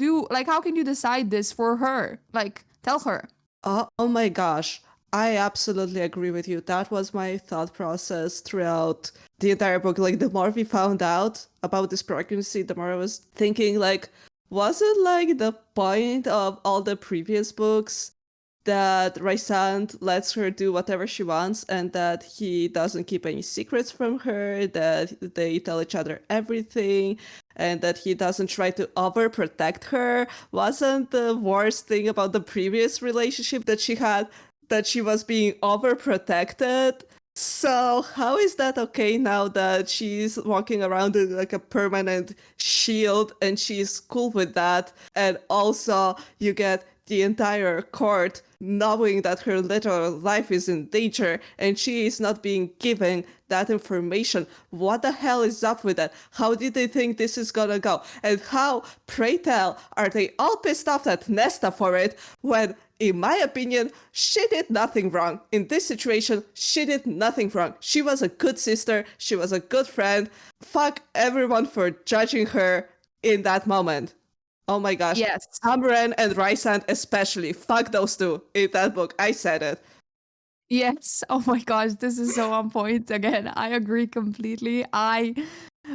decide this for her? Like, tell her. Oh my gosh. I absolutely agree with you. That was my thought process throughout the entire book. Like, the more we found out about this pregnancy, the more I was thinking, like, wasn't like the point of all the previous books that Rysand lets her do whatever she wants and that he doesn't keep any secrets from her, that they tell each other everything, and that he doesn't try to overprotect her? Wasn't the worst thing about the previous relationship that she had that she was being overprotected? So how is that okay now that she's walking around with like a permanent shield and she's cool with that? And also you get the entire court knowing that her literal life is in danger and she is not being given that information. What the hell is up with that? How did they think this is gonna go? And how, pray tell, are they all pissed off at Nesta for it when in my opinion, she did nothing wrong. In this situation, she did nothing wrong. She was a good sister. She was a good friend. Fuck everyone for judging her in that moment. Oh my gosh. Yes. Amren and Rhysand especially. Fuck those two in that book. I said it. Yes. Oh my gosh, this is so on point again. I agree completely.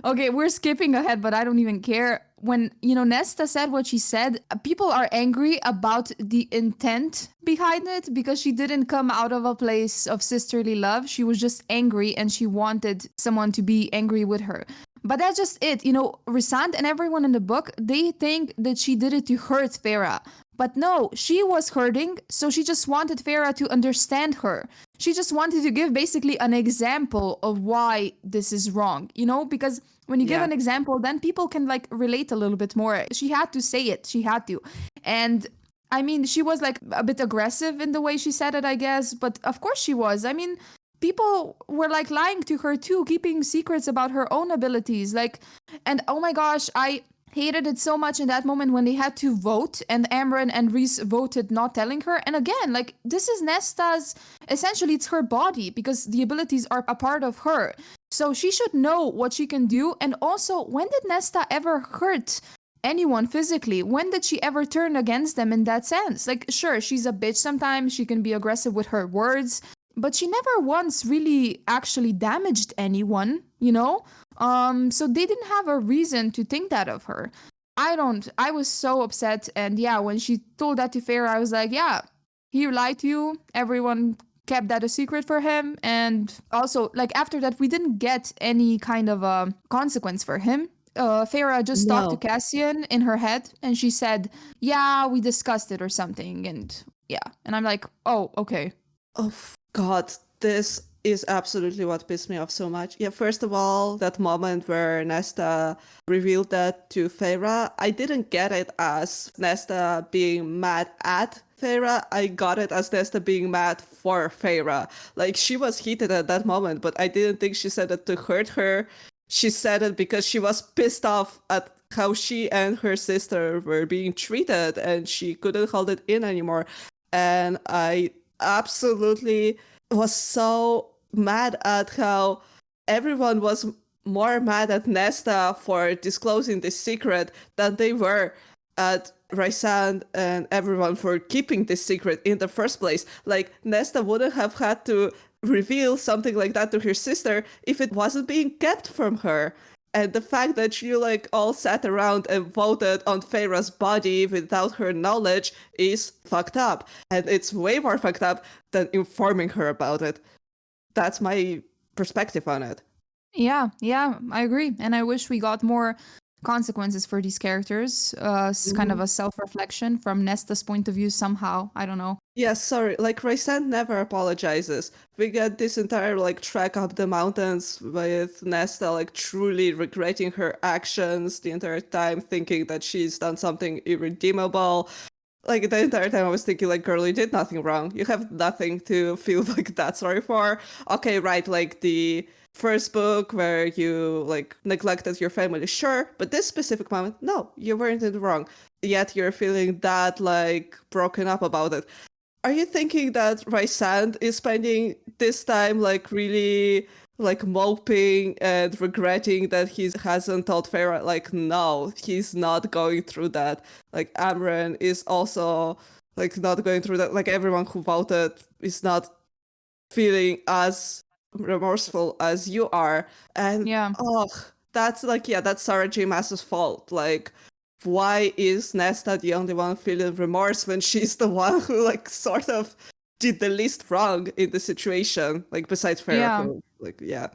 Okay, we're skipping ahead, but I don't even care. When, Nesta said what she said, people are angry about the intent behind it because she didn't come out of a place of sisterly love. She was just angry and she wanted someone to be angry with her. But that's just it. Rhysand and everyone in the book, they think that she did it to hurt Farah. But no, she was hurting, so she just wanted Farah to understand her. She just wanted to give basically an example of why this is wrong, because when you give Yeah. an example, then people can like relate a little bit more. She had to say it, she had to. And I mean, she was like a bit aggressive in the way she said it, I guess, but of course she was. I mean, people were like lying to her too, keeping secrets about her own abilities. And oh my gosh, I hated it so much in that moment when they had to vote and Amber and Rhys voted not telling her. And again, like this is Nesta's, essentially it's her body because the abilities are a part of her. So she should know what she can do. And also, when did Nesta ever hurt anyone physically? When did she ever turn against them in that sense? Like, sure, she's a bitch sometimes, she can be aggressive with her words, but she never once really actually damaged anyone. So they didn't have a reason to think that of her. I was so upset. And yeah, when she told that to Farah, I was like, yeah, he lied to you. Everyone kept that a secret for him. And also, like, after that, we didn't get any kind of a consequence for him. Farah just talked to No. Cassian in her head and she said, yeah, we discussed it or something. And yeah. And I'm like, oh, okay. Oh, God, this is absolutely what pissed me off so much. Yeah, first of all, that moment where Nesta revealed that to Feyre, I didn't get it as Nesta being mad at Feyre. I got it as Nesta being mad for Feyre. Like, she was heated at that moment, but I didn't think she said it to hurt her. She said it because she was pissed off at how she and her sister were being treated, and she couldn't hold it in anymore. And I absolutely was so mad at how everyone was more mad at Nesta for disclosing this secret than they were at Rhysand and everyone for keeping this secret in the first place. Like, Nesta wouldn't have had to reveal something like that to her sister if it wasn't being kept from her. And the fact that you like all sat around and voted on Feyre's body without her knowledge is fucked up. And it's way more fucked up than informing her about it. That's my perspective on it. Yeah, I agree. And I wish we got more consequences for these characters. Kind of a self-reflection from Nesta's point of view somehow. I don't know. Yeah, sorry. Like, Rhysand never apologizes. We get this entire like trek up the mountains with Nesta like truly regretting her actions the entire time, thinking that she's done something irredeemable. Like, the entire time I was thinking, like, girl, you did nothing wrong. You have nothing to feel like that sorry for. Okay, right, like the first book where you like neglected your family, sure, but this specific moment, no, you weren't in the wrong. Yet you're feeling that like broken up about it. Are you thinking that Rhysand is spending this time like really like moping and regretting that he hasn't told Farah? Like, no, he's not going through that. Like, Amren is also like not going through that. Like, everyone who voted is not feeling as remorseful as you are. And Yeah. oh, that's like, yeah, that's Sarah J. Maas's fault. Like, why is Nesta the only one feeling remorse when she's the one who like sort of did the least wrong in the situation, like besides Farrah, Yeah. who like yeah.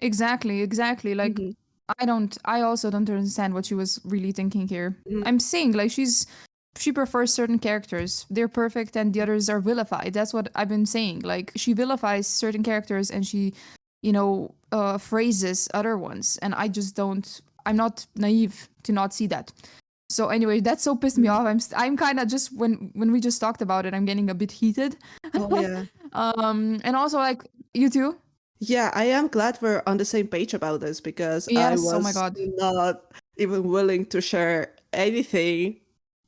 Exactly. Like Mhm. I also don't understand what she was really thinking here. Mhm. I'm saying like she prefers certain characters. They're perfect and the others are vilified. That's what I've been saying. Like she vilifies certain characters and she, phrases other ones. And I just don't I'm not naive to not see that. So anyway, that so pissed me off. I'm kind of just when we just talked about it, I'm getting a bit heated. Oh yeah. And also like you too. Yeah, I am glad we're on the same page about this because I Yes, oh my was god. not even willing to share anything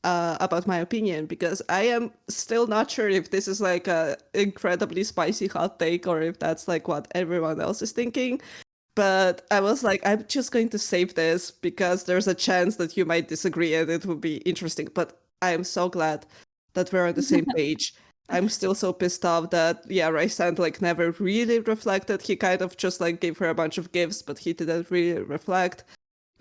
about my opinion, because I am still not sure if this is like a incredibly spicy hot take or if that's like what everyone else is thinking. But I was like, I'm just going to save this because there's a chance that you might disagree and it would be interesting. But I am so glad that we're on the same page. I'm still so pissed off that, yeah, Rhysand like never really reflected. He kind of just like gave her a bunch of gifts, but he didn't really reflect.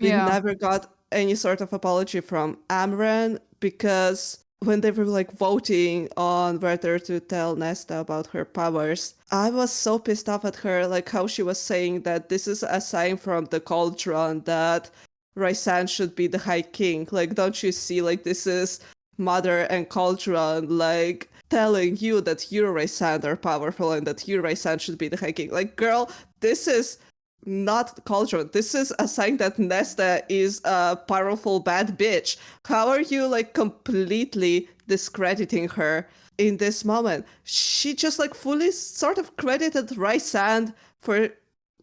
We Yeah. never got any sort of apology from Amran, because when they were like voting on whether to tell Nesta about her powers, I was so pissed off at her, like how she was saying that this is a sign from the cauldron that Rhysand should be the High King. Like, don't you see, like, this is Mother and Cauldron, like, telling you that you, Rhysand, are powerful and that you, Rhysand, should be the High King. Like, girl, this is not Cauldron. This is a sign that Nesta is a powerful bad bitch. How are you like completely discrediting her in this moment? She just like fully sort of credited Rhysand for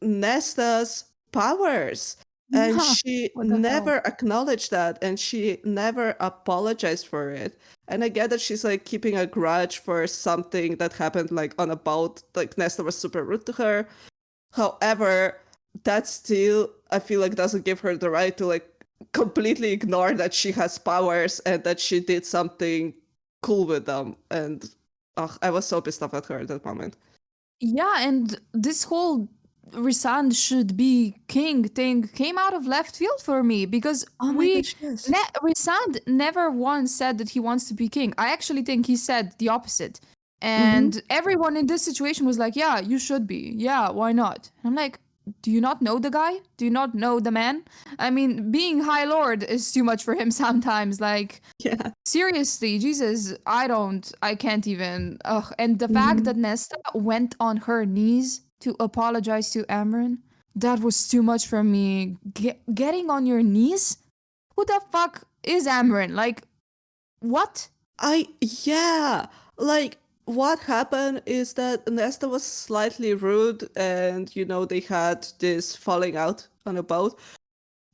Nesta's powers. And Yeah. she What the hell? never acknowledged that, and she never apologized for it. And I get that she's like keeping a grudge for something that happened like on a boat. Like Nesta was super rude to her. However, that still, I feel like, doesn't give her the right to like completely ignore that she has powers and that she did something cool with them. And I was so pissed off at her at that moment. Yeah, and this whole Rhysand should be king thing came out of left field for me because Oh my gosh, yes. Rhysand never once said that he wants to be king. I actually think he said the opposite. Mm-hmm. And everyone in this situation was like, yeah, you should be. Yeah, why not? And I'm like, do you not know the guy? Do you not know the man? I mean, being High Lord is too much for him sometimes. Like, Yeah. seriously, Jesus, I can't even. Ugh. And the fact Mm-hmm. that Nesta went on her knees to apologize to Amron, that was too much for me. Getting on your knees? Who the fuck is Amron? Like, what? Yeah. Like, what happened is that Nesta was slightly rude and, they had this falling out on a boat.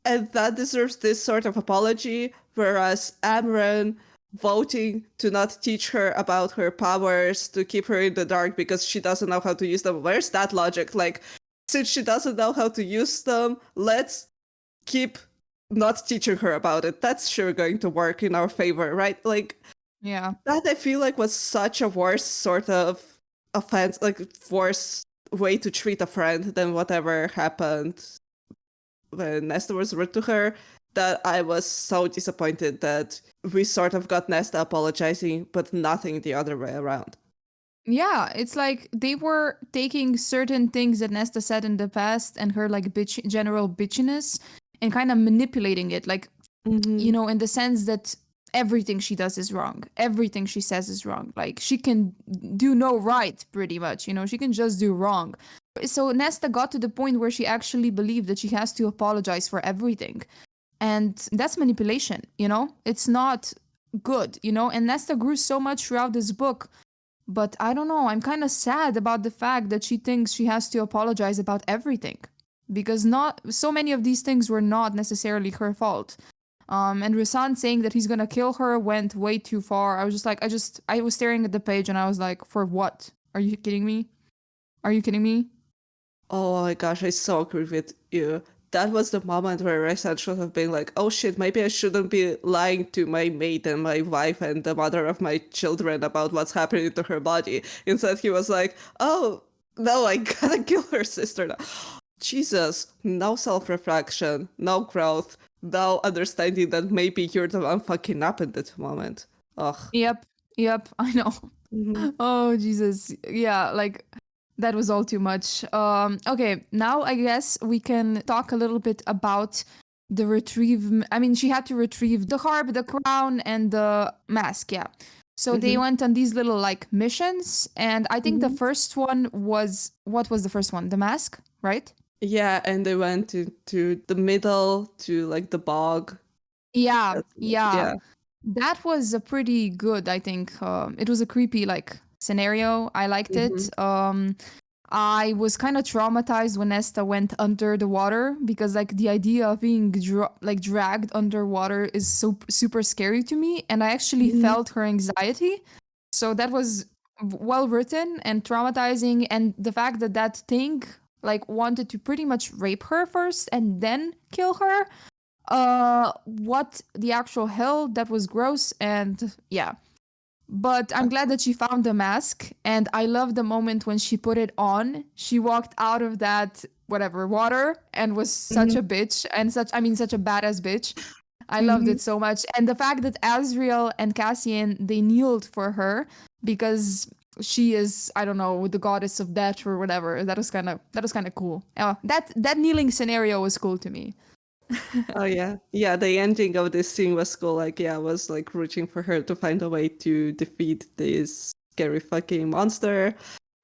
And that deserves this sort of apology, whereas Amran voting to not teach her about her powers, to keep her in the dark because she doesn't know how to use them. Where's that logic? Like, since she doesn't know how to use them, let's keep not teaching her about it. That's sure going to work in our favor, right? Like, Yeah. that I feel like was such a worse sort of offense, like, worse way to treat a friend than whatever happened when Nesta was rude to her, that I was so disappointed that we sort of got Nesta apologizing, but nothing the other way around. Yeah, it's like they were taking certain things that Nesta said in the past and her like general bitchiness and kind of manipulating it. Like, Mm-hmm. in the sense that everything she does is wrong. Everything she says is wrong. Like she can do no right pretty much, she can just do wrong. So Nesta got to the point where she actually believed that she has to apologize for everything. And that's manipulation. It's not good. And Nesta grew so much throughout this book. But I don't know, I'm kind of sad about the fact that she thinks she has to apologize about everything. Because not so many of these things were not necessarily her fault. And Rhysand saying that he's gonna kill her went way too far. I was just like, I was staring at the page and I was like, for what? Are you kidding me? Are you kidding me? Oh my gosh, I so agree with you. That was the moment where Rhysand should have been like, oh shit, maybe I shouldn't be lying to my mate and my wife and the mother of my children about what's happening to her body. Instead, he was like, oh, no, I gotta kill her sister now. Jesus, no self-reflection, no growth, no understanding that maybe you're the one fucking up in that moment. Ugh. Yep, yep, I know. Mm-hmm. Oh, Jesus. Yeah, like that was all too much. Okay, now I guess we can talk a little bit about the retrieve. I mean, she had to retrieve the harp, the crown, and the mask. Yeah. So they Mm-hmm. went on these little like missions, and I think the Mm-hmm. first one was what was the first one? The mask, right? Yeah, and they went to the middle, to like the bog. Yeah, That's, yeah. yeah. That was a pretty good, I think. It was a creepy like scenario. I liked Mm-hmm. it. I was kind of traumatized when Nesta went under the water because like the idea of being dragged underwater is so super scary to me, and I actually Mhm. felt her anxiety. So that was well written and traumatizing, and the fact that that thing like wanted to pretty much rape her first and then kill her. What the actual hell? That was gross, and yeah. But I'm glad that she found the mask, and I love the moment when she put it on. She walked out of that whatever water and was such Mhm. a bitch, and such a badass bitch. I loved Mhm. it so much. And the fact that Azriel and Cassian they kneeled for her because she is, I don't know, the goddess of death or whatever. That was kind of cool. That kneeling scenario was cool to me. Oh yeah, yeah. The ending of this scene was cool. Like, yeah, I was like rooting for her to find a way to defeat this scary fucking monster.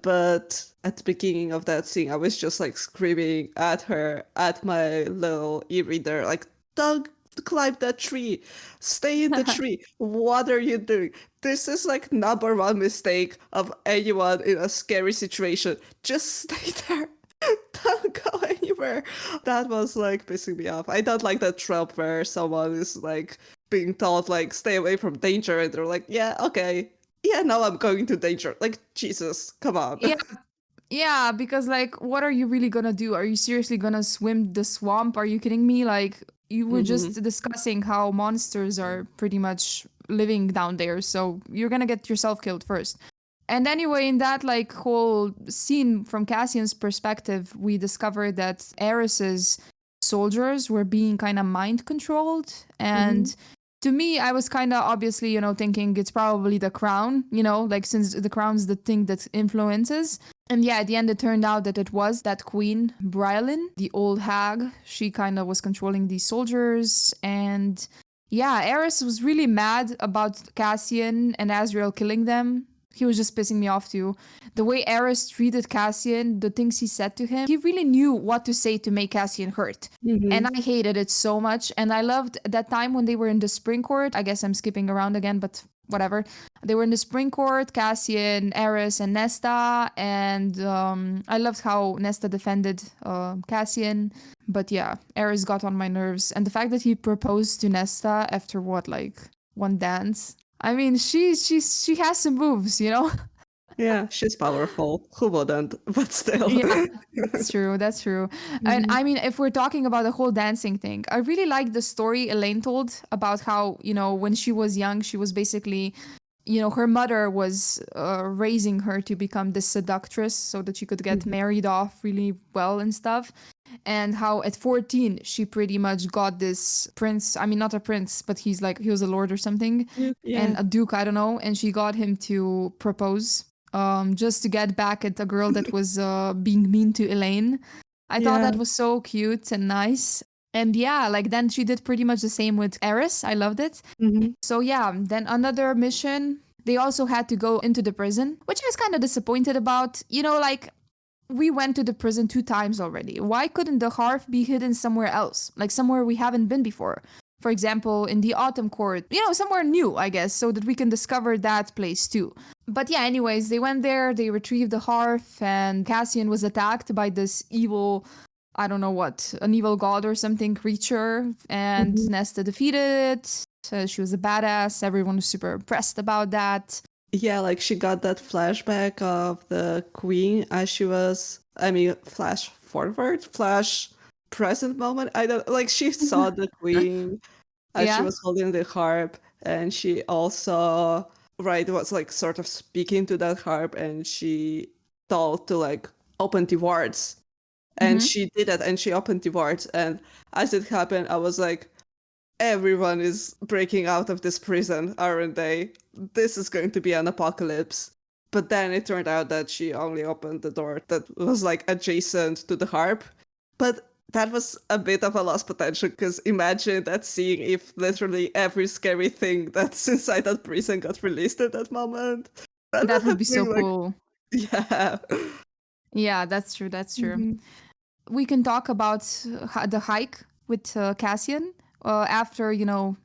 But at the beginning of that scene, I was just like screaming at her, at my little e-reader, like, "Don't climb that tree! Stay in the tree! What are you doing? This is like number one mistake of anyone in a scary situation. Just stay there." Don't go anywhere. That was like pissing me off. I don't like that trope where someone is like being told like stay away from danger and they're like, yeah, okay. Yeah, now I'm going to danger. Like, Jesus, come on. Yeah, yeah, because like, what are you really gonna do? Are you seriously gonna swim the swamp? Are you kidding me? Like, you were Hmm. just discussing how monsters are pretty much living down there, so you're gonna get yourself killed first. And anyway, in that like whole scene from Cassian's perspective, we discovered that Eris's soldiers were being kind of mind controlled. Hmm. And to me, I was kind of obviously, thinking it's probably the crown, like since the crown's the thing that influences. And yeah, at the end, it turned out that it was that queen, Brylin, the old hag. She kind of was controlling these soldiers. And yeah, Eris was really mad about Cassian and Azriel killing them. He was just pissing me off too. The way Eris treated Cassian, the things he said to him, he really knew what to say to make Cassian hurt. And Hmm. I hated it so much. And I loved that time when they were in the spring court. I guess I'm skipping around again, but whatever. They were in the spring court, Cassian, Eris, and Nesta. And I loved how Nesta defended Cassian. But yeah, Eris got on my nerves. And the fact that he proposed to Nesta after what, like one dance? I mean, she has some moves, you know? Yeah, she's powerful. Who wouldn't? But still. Yeah, that's true. That's true. And Hmm. I mean, if we're talking about the whole dancing thing, I really like the story Elaine told about how, when she was young, she was basically, her mother was raising her to become this seductress so that she could get Hmm. married off really well and stuff. And how at 14, she pretty much got this prince. I mean, not a prince, but he was a lord or something, Yeah. and a duke, I don't know. And she got him to propose just to get back at a girl that was being mean to Elaine. I thought Yeah. that was so cute and nice. And yeah, like then she did pretty much the same with Eris. I loved it. Hmm. So yeah, then another mission, they also had to go into the prison, which I was kind of disappointed about. Like we went to the prison 2 times already. Why couldn't the hearth be hidden somewhere else? Like somewhere we haven't been before. For example, in the autumn court, somewhere new, I guess, so that we can discover that place too. But yeah, anyways, they went there, they retrieved the hearth, and Cassian was attacked by this evil, I don't know what, an evil god or something creature, and Hmm. Nesta defeated it. So she was a badass. Everyone was super impressed about that. Yeah, like she got that flashback of the queen as she was, I mean, flash forward, flash present moment. I don't like she saw the queen as she Yeah. was holding the harp, and she also, right, was like sort of speaking to that harp, and she told to like open the wards. And Mm-hmm. she did that, and she opened the wards. And as it happened, I was like, everyone is breaking out of this prison, aren't they? This is going to be an apocalypse. But then it turned out that she only opened the door that was like adjacent to the harp. But that was a bit of a lost potential because imagine that scene if literally every scary thing that's inside that prison got released at that moment. That would That would have be so been like, cool. yeah. Yeah, that's true. That's true. Mhm. We can talk about the hike with Cassian. After,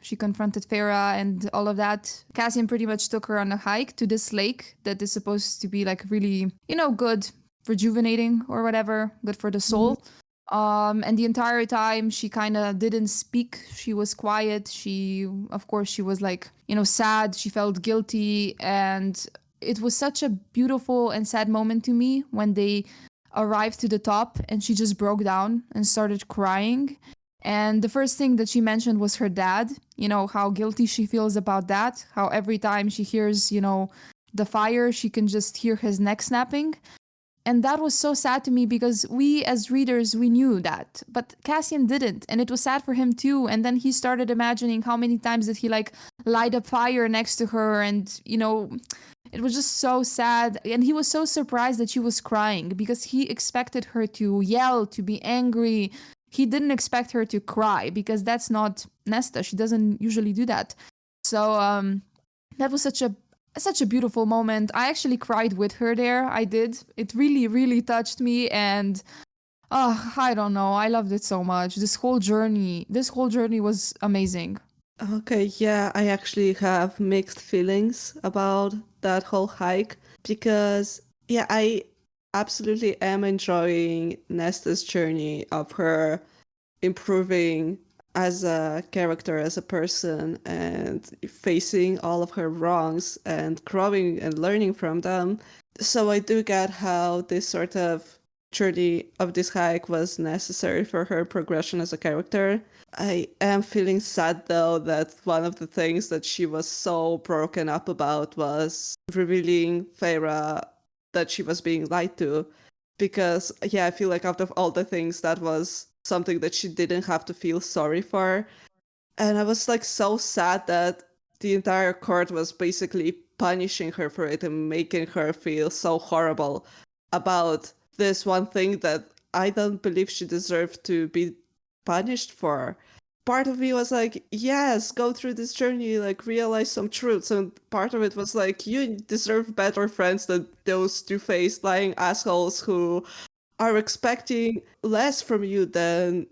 she confronted Farah and all of that, Cassian pretty much took her on a hike to this lake that is supposed to be like really, good rejuvenating or whatever, good for the Mhm. soul. And the entire time she kind of didn't speak. She was quiet. She, of course, she was like, sad. She felt guilty. And it was such a beautiful and sad moment to me when they arrived to the top and she just broke down and started crying. And the first thing that she mentioned was her dad, how guilty she feels about that, how every time she hears, the fire, she can just hear his neck snapping. And that was so sad to me because we as readers, we knew that, but Cassian didn't. And it was sad for him too. And then he started imagining how many times did he like light a fire next to her. And, it was just so sad. And he was so surprised that she was crying because he expected her to yell, to be angry. He didn't expect her to cry because that's not Nesta. She doesn't usually do that. So, that was such a beautiful moment. I actually cried with her there. I did. It really, really touched me. And I don't know. I loved it so much. This whole journey was amazing. Okay, yeah, I actually have mixed feelings about that whole hike because, yeah, I absolutely am enjoying Nesta's journey of her improving as a character, as a person, and facing all of her wrongs and growing and learning from them. So I do get how this sort of journey of this hike was necessary for her progression as a character. I am feeling sad though that one of the things that she was so broken up about was revealing Feyre that she was being lied to. Because, yeah, I feel like out of all the things, that was something that she didn't have to feel sorry for. And I was like so sad that the entire court was basically punishing her for it and making her feel so horrible about this one thing that I don't believe she deserved to be punished for. Part of me was like, yes, go through this journey, like realize some truths. And part of it was like, you deserve better friends than those two-faced lying assholes who are expecting less from you than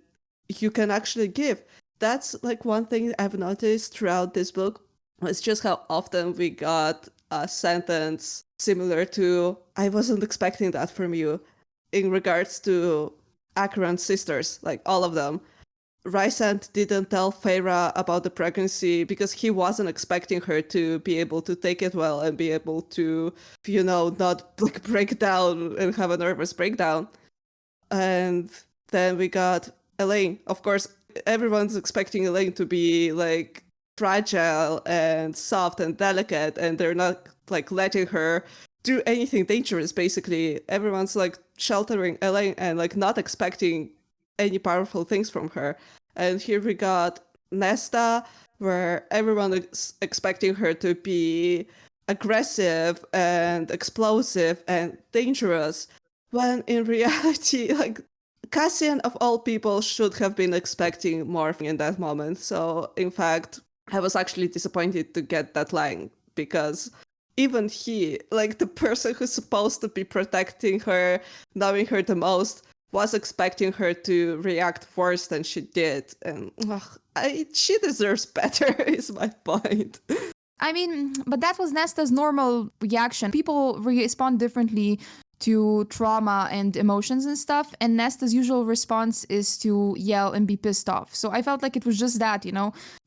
you can actually give. That's like one thing I've noticed throughout this book. It's just how often we got a sentence similar to, I wasn't expecting that from you, in regards to Acheron's sisters, like all of them. Rhysand didn't tell Feyre about the pregnancy because he wasn't expecting her to be able to take it well and be able to, not like break down and have a nervous breakdown. And then we got Elaine. Of course, everyone's expecting Elaine to be like fragile and soft and delicate, and they're not like letting her do anything dangerous. Basically, everyone's like sheltering Elaine and like not expecting any powerful things from her. And here we got Nesta, where everyone is expecting her to be aggressive and explosive and dangerous, when in reality, like, Cassian of all people should have been expecting more in that moment. So in fact, I was actually disappointed to get that line because even he, like the person who's supposed to be protecting her, knowing her the most, was expecting her to react worse than she did. And she deserves better, is my point. I mean, but that was Nesta's normal reaction. People respond differently to trauma and emotions and stuff, and Nesta's usual response is to yell and be pissed off. So I felt like it was just that,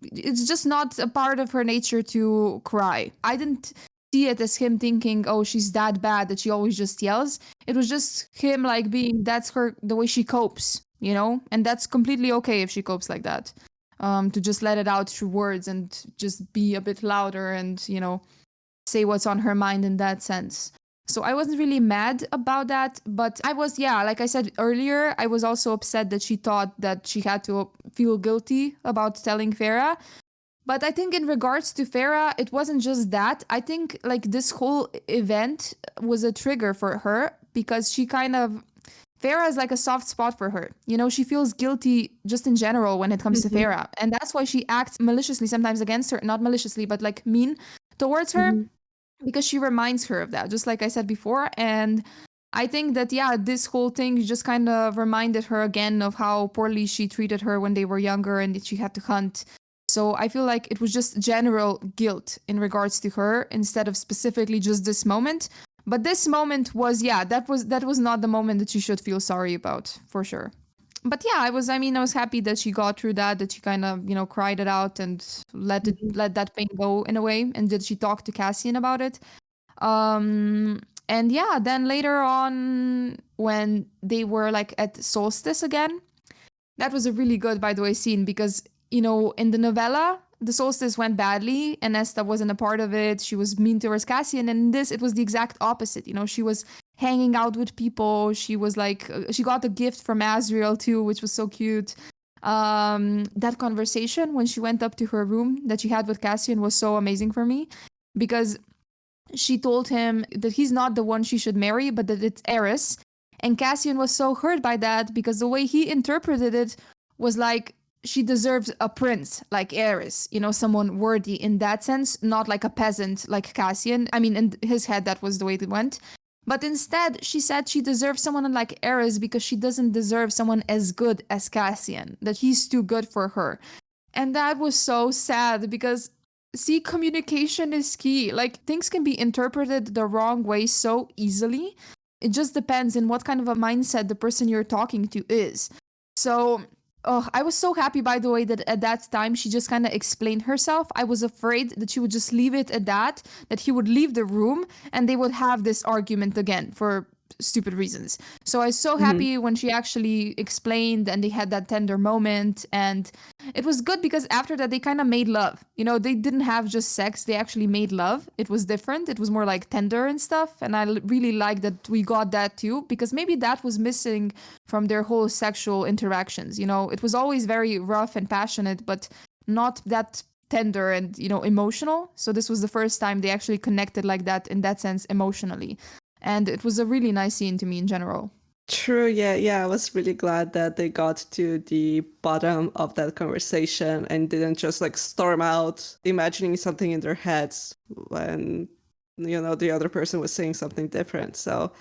It's just not a part of her nature to cry. I didn't see it as him thinking, oh, she's that bad that she always just yells. It was just him like being, that's the way she copes, And that's completely okay if she copes like that. To just let it out through words and just be a bit louder and, say what's on her mind in that sense. So I wasn't really mad about that, but I was, yeah, like I said earlier, I was also upset that she thought that she had to feel guilty about telling Farah. But I think in regards to Farah, it wasn't just that. I think like this whole event was a trigger for her because she kind of, Farah is like a soft spot for her. She feels guilty just in general when it comes to Mhm, Farah. And that's why she acts maliciously sometimes against her. Not maliciously, but like mean towards her mhm. because she reminds her of that, just like I said before. And I think that, yeah, this whole thing just kind of reminded her again of how poorly she treated her when they were younger and that she had to hunt. So I feel like it was just general guilt in regards to her instead of specifically just this moment. But this moment was, yeah, that was not the moment that she should feel sorry about, for sure. But yeah, I was happy that she got through that she kind of, cried it out and Mhm. let that pain go in a way, and that she talked to Cassian about it. Um, and yeah, then later on, when they were like at solstice again, that was a really good, by the way, scene because, in the novella, the solstice went badly and Nesta wasn't a part of it. She was mean towards Cassian. And in this, it was the exact opposite. She was hanging out with people. She was like, she got a gift from Azriel too, which was so cute. That conversation when she went up to her room that she had with Cassian was so amazing for me because she told him that he's not the one she should marry, but that it's Eris. And Cassian was so hurt by that because the way he interpreted it was like she deserves a prince like Eris, someone worthy in that sense, not like a peasant like Cassian. I mean, in his head, that was the way it went. But instead, she said she deserves someone like Eris because she doesn't deserve someone as good as Cassian, that he's too good for her. And that was so sad because, see, communication is key. Like, things can be interpreted the wrong way so easily. It just depends in what kind of a mindset the person you're talking to is. So, oh, I was so happy, by the way, that at that time she just kind of explained herself. I was afraid that she would just leave it at that he would leave the room and they would have this argument again for stupid reasons. So I was so Mhm. happy when she actually explained and they had that tender moment. And it was good because after that they kind of made love. They didn't have just sex, they actually made love. It was different, it was more like tender and stuff, and I really like that we got that too, because maybe that was missing from their whole sexual interactions. It was always very rough and passionate, but not that tender and emotional. So this was the first time they actually connected like that, in that sense, emotionally. And it was a really nice scene to me in general. True, yeah, yeah. I was really glad that they got to the bottom of that conversation and didn't just like storm out, imagining something in their heads when, the other person was saying something different. So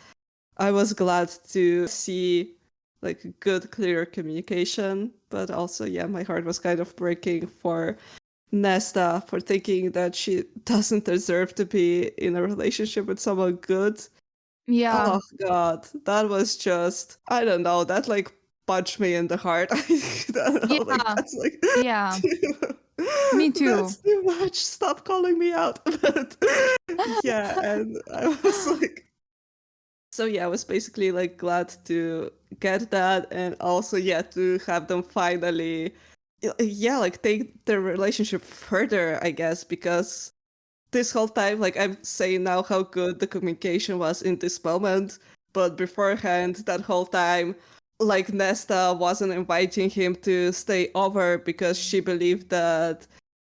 I was glad to see like good, clear communication. But also, yeah, my heart was kind of breaking for Nesta for thinking that she doesn't deserve to be in a relationship with someone good. Yeah. Oh God, that was just, I don't know, that like punched me in the heart. I don't know, like Yeah. that's like Yeah. too, Me too. that's too much. Stop calling me out. But yeah, and I was like, so yeah, I was basically like glad to get that, and also yeah, to have them finally, yeah, like take the relationship further, I guess, because this whole time, like I'm saying now how good the communication was in this moment, but beforehand, that whole time, like Nesta wasn't inviting him to stay over because she believed that,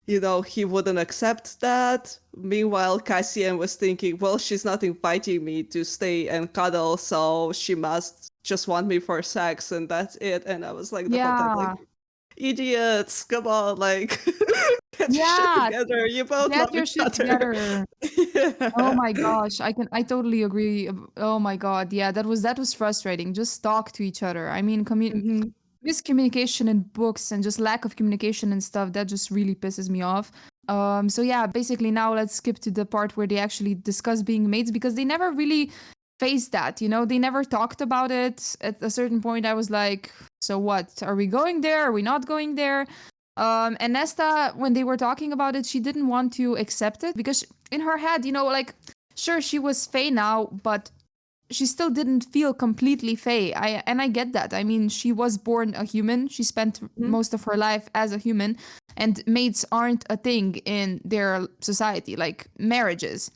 he wouldn't accept that. Meanwhile, Cassian was thinking, well, she's not inviting me to stay and cuddle, so she must just want me for sex, and that's it. And I was like the whole time, like, Yeah. idiots, come on, like, get your shit Yeah. together. You both Get love your each shit other. together. Oh Yeah. my gosh, I totally agree. Oh my god, yeah, that was frustrating. Just talk to each other. I mean, Hmm. miscommunication in books and just lack of communication and stuff, that just really pisses me off. So yeah, basically now let's skip to the part where they actually discuss being mates because they never really faced that. They never talked about it. At a certain point, I was like, so what? Are we going there? Are we not going there? And Nesta, when they were talking about it, she didn't want to accept it because in her head, like, sure, she was Fae now, but she still didn't feel completely Fae. I get that. I mean, she was born a human. She spent Hmm. most of her life as a human, and mates aren't a thing in their society, like marriages.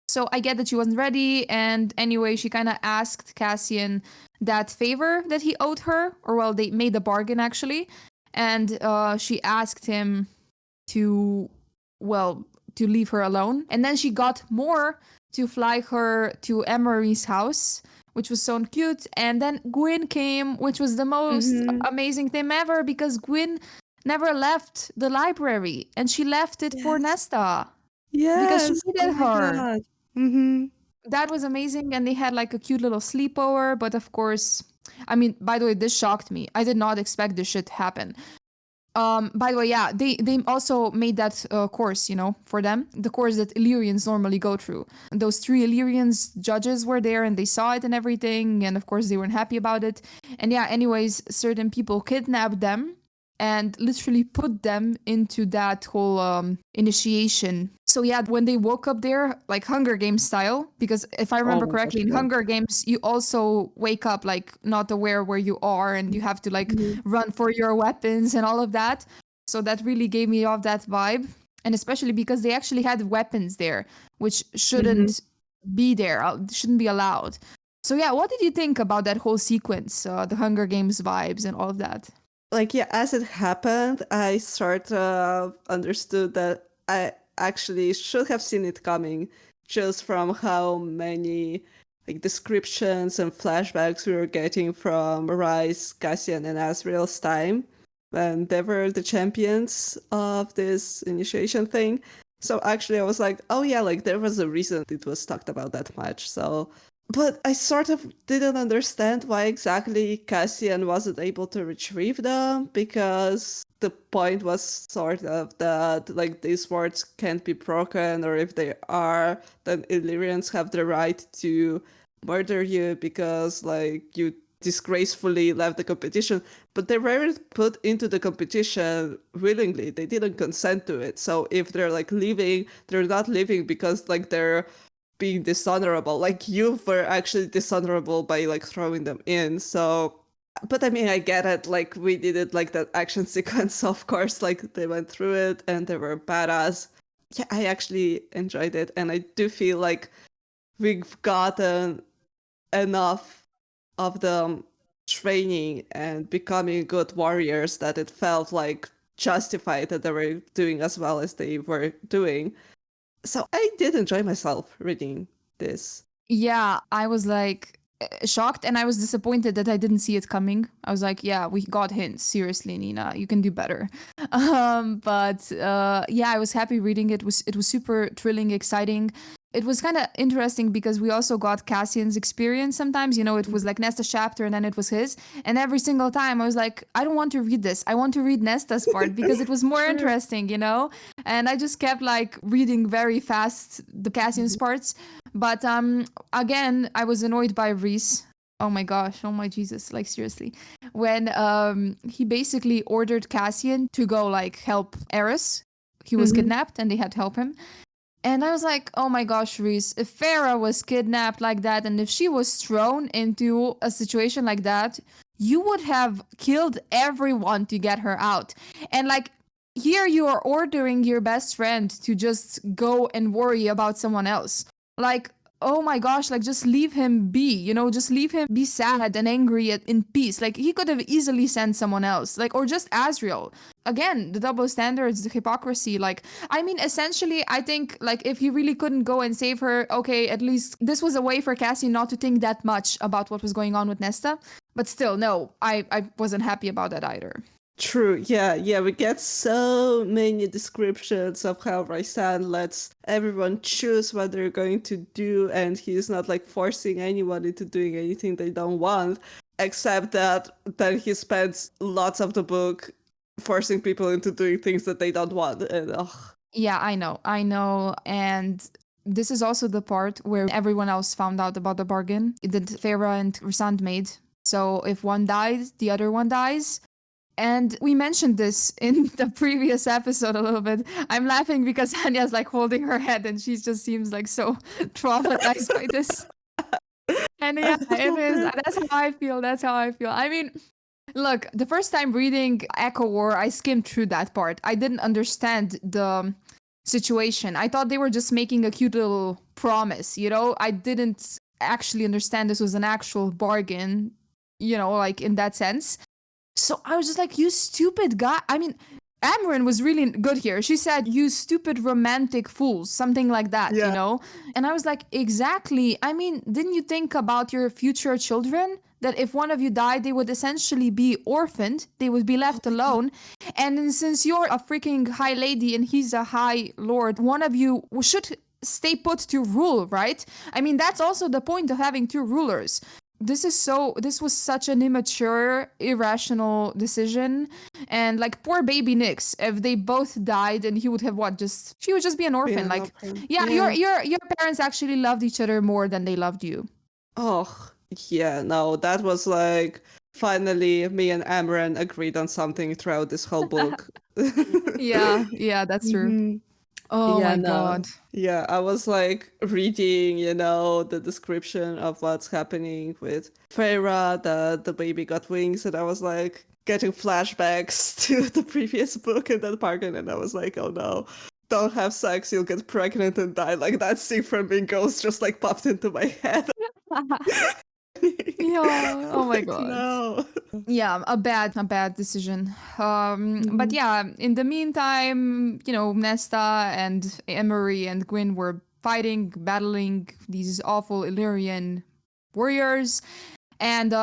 So I get that she wasn't ready, and anyway, she kind of asked Cassian that favor that he owed her, or well, they made a bargain actually, and she asked him to, well, to leave her alone. And then she got more to fly her to Emery's house, which was so cute. And then Gwyn came, which was the most Hmm. amazing thing ever because Gwyn never left the library and she left it for Yes. Nesta because she Yes. Oh needed my her. God. Hmm. That was amazing. And they had like a cute little sleepover. But of course, I mean, by the way, this shocked me. I did not expect this shit to happen. By the way, yeah, they also made that course, you know, for them, the course that Illyrians normally go through. Those three Illyrians judges were there, and they saw it and everything, and of course they weren't happy about it. And yeah, anyways, certain people kidnapped them and literally put them into that whole initiation. So yeah, when they woke up there, like Hunger Games style, because if I Oh remember my gosh, correctly, in yeah. Hunger Games, you also wake up like not aware where you are, and you have to like Mhm. run for your weapons and all of that. So that really gave me off that vibe. And especially because they actually had weapons there, which Mhm. shouldn't be there, shouldn't be allowed. So yeah, what did you think about that whole sequence, the Hunger Games vibes and all of that? Like, yeah, as it happened, I sort of understood that I actually should have seen it coming just from how many like descriptions and flashbacks we were getting from Rice, Cassian, and Asriel's time when they were the champions of this initiation thing. So actually I was like, oh yeah, like there was a reason it was talked about that much. So but I sort of didn't understand why exactly Cassian wasn't able to retrieve them, because the point was sort of that like these words can't be broken, or if they are, then Illyrians have the right to murder you because like you disgracefully left the competition. But they weren't put into the competition willingly. They didn't consent to it. So if they're like leaving, they're not leaving because like they're being dishonorable. Like you were actually dishonorable by like throwing them in. So, but I mean, I get it. Like we needed like that action sequence, of course. Like they went through it and they were badass. Yeah, I actually enjoyed it, and I do feel like we've gotten enough of them training and becoming good warriors that it felt like justified that they were doing as well as they were doing. So I did enjoy myself reading this. Yeah, I was like shocked, and I was disappointed that I didn't see it coming. I was like, yeah, we got hints. Seriously, Nina, you can do better. But yeah, I was happy reading it. It was super thrilling, exciting. It was kind of interesting because we also got Cassian's experience sometimes. You know, it was like Nesta's chapter and then it was his. And every single time I was like, I don't want to read this. I want to read Nesta's part because it was more Sure. interesting, you know? And I just kept like reading very fast the Cassian's Mhm. parts. But again, I was annoyed by Rhys. Oh my gosh, oh my Jesus, like seriously. When he basically ordered Cassian to go like help Eris. He was Mhm. kidnapped and they had to help him. And I was like, oh my gosh, Rhys, if Farah was kidnapped like that and if she was thrown into a situation like that, you would have killed everyone to get her out. And like, here you are ordering your best friend to just go and worry about someone else. Like, oh my gosh, like just leave him be, you know, just leave him be sad and angry in peace. Like, he could have easily sent someone else, like, or just Asriel. Again, the double standards, the hypocrisy, like, I mean, essentially, I think like if he really couldn't go and save her, okay, at least this was a way for Cassie not to think that much about what was going on with Nesta. But still, no, I wasn't happy about that either. True. Yeah, yeah. We get so many descriptions of how Rhysand lets everyone choose what they're going to do, and he's not like forcing anyone into doing anything they don't want, except that then he spends lots of the book forcing people into doing things that they don't want. And ugh. Yeah, I know, and this is also the part where everyone else found out about the bargain that Farah and Rhysand made. So if one dies, the other one dies. And we mentioned this in the previous episode a little bit. I'm laughing because Anya's like holding her head and she just seems like so traumatized by this. And I yeah, it love is. it. That's how I feel. That's how I feel. I mean, look, the first time reading Echo War, I skimmed through that part. I didn't understand the situation. I thought they were just making a cute little promise, you know? I didn't actually understand this was an actual bargain, you know, like in that sense. So I was just like, you stupid guy. I mean, Amarin was really good here. She said, you stupid romantic fools, something like that, you Yeah. know? And I was like, exactly. I mean, didn't you think about your future children? That if one of you died, they would essentially be orphaned, they would be Oh left my god. alone. And since you're a freaking high lady and he's a high lord, one of you should stay put to rule, right? I mean, that's also the point of having two rulers. this was such an immature, irrational decision. And like poor baby Nyx, if they both died and he would have what, just she would just be an Being orphan. an Like, orphan. yeah, Yeah. your parents actually loved each other more than they loved you. Oh, yeah, no, that was like finally me and Amran agreed on something throughout this whole book. Yeah, that's true. hmm Oh Yeah, my no. god. Yeah, I was like reading, the description of what's happening with Feyre, that the baby got wings, and I was like getting flashbacks to the previous book in that park, and I was like, oh no, don't have sex, you'll get pregnant and die. Like that scene from Mean Girls just like popped into my head. Yeah. Oh I'm my like, god. no. Yeah, a bad decision. But Mhm. yeah, in the meantime, Nesta and Emery and Gwyn were fighting, battling these awful Illyrian warriors. And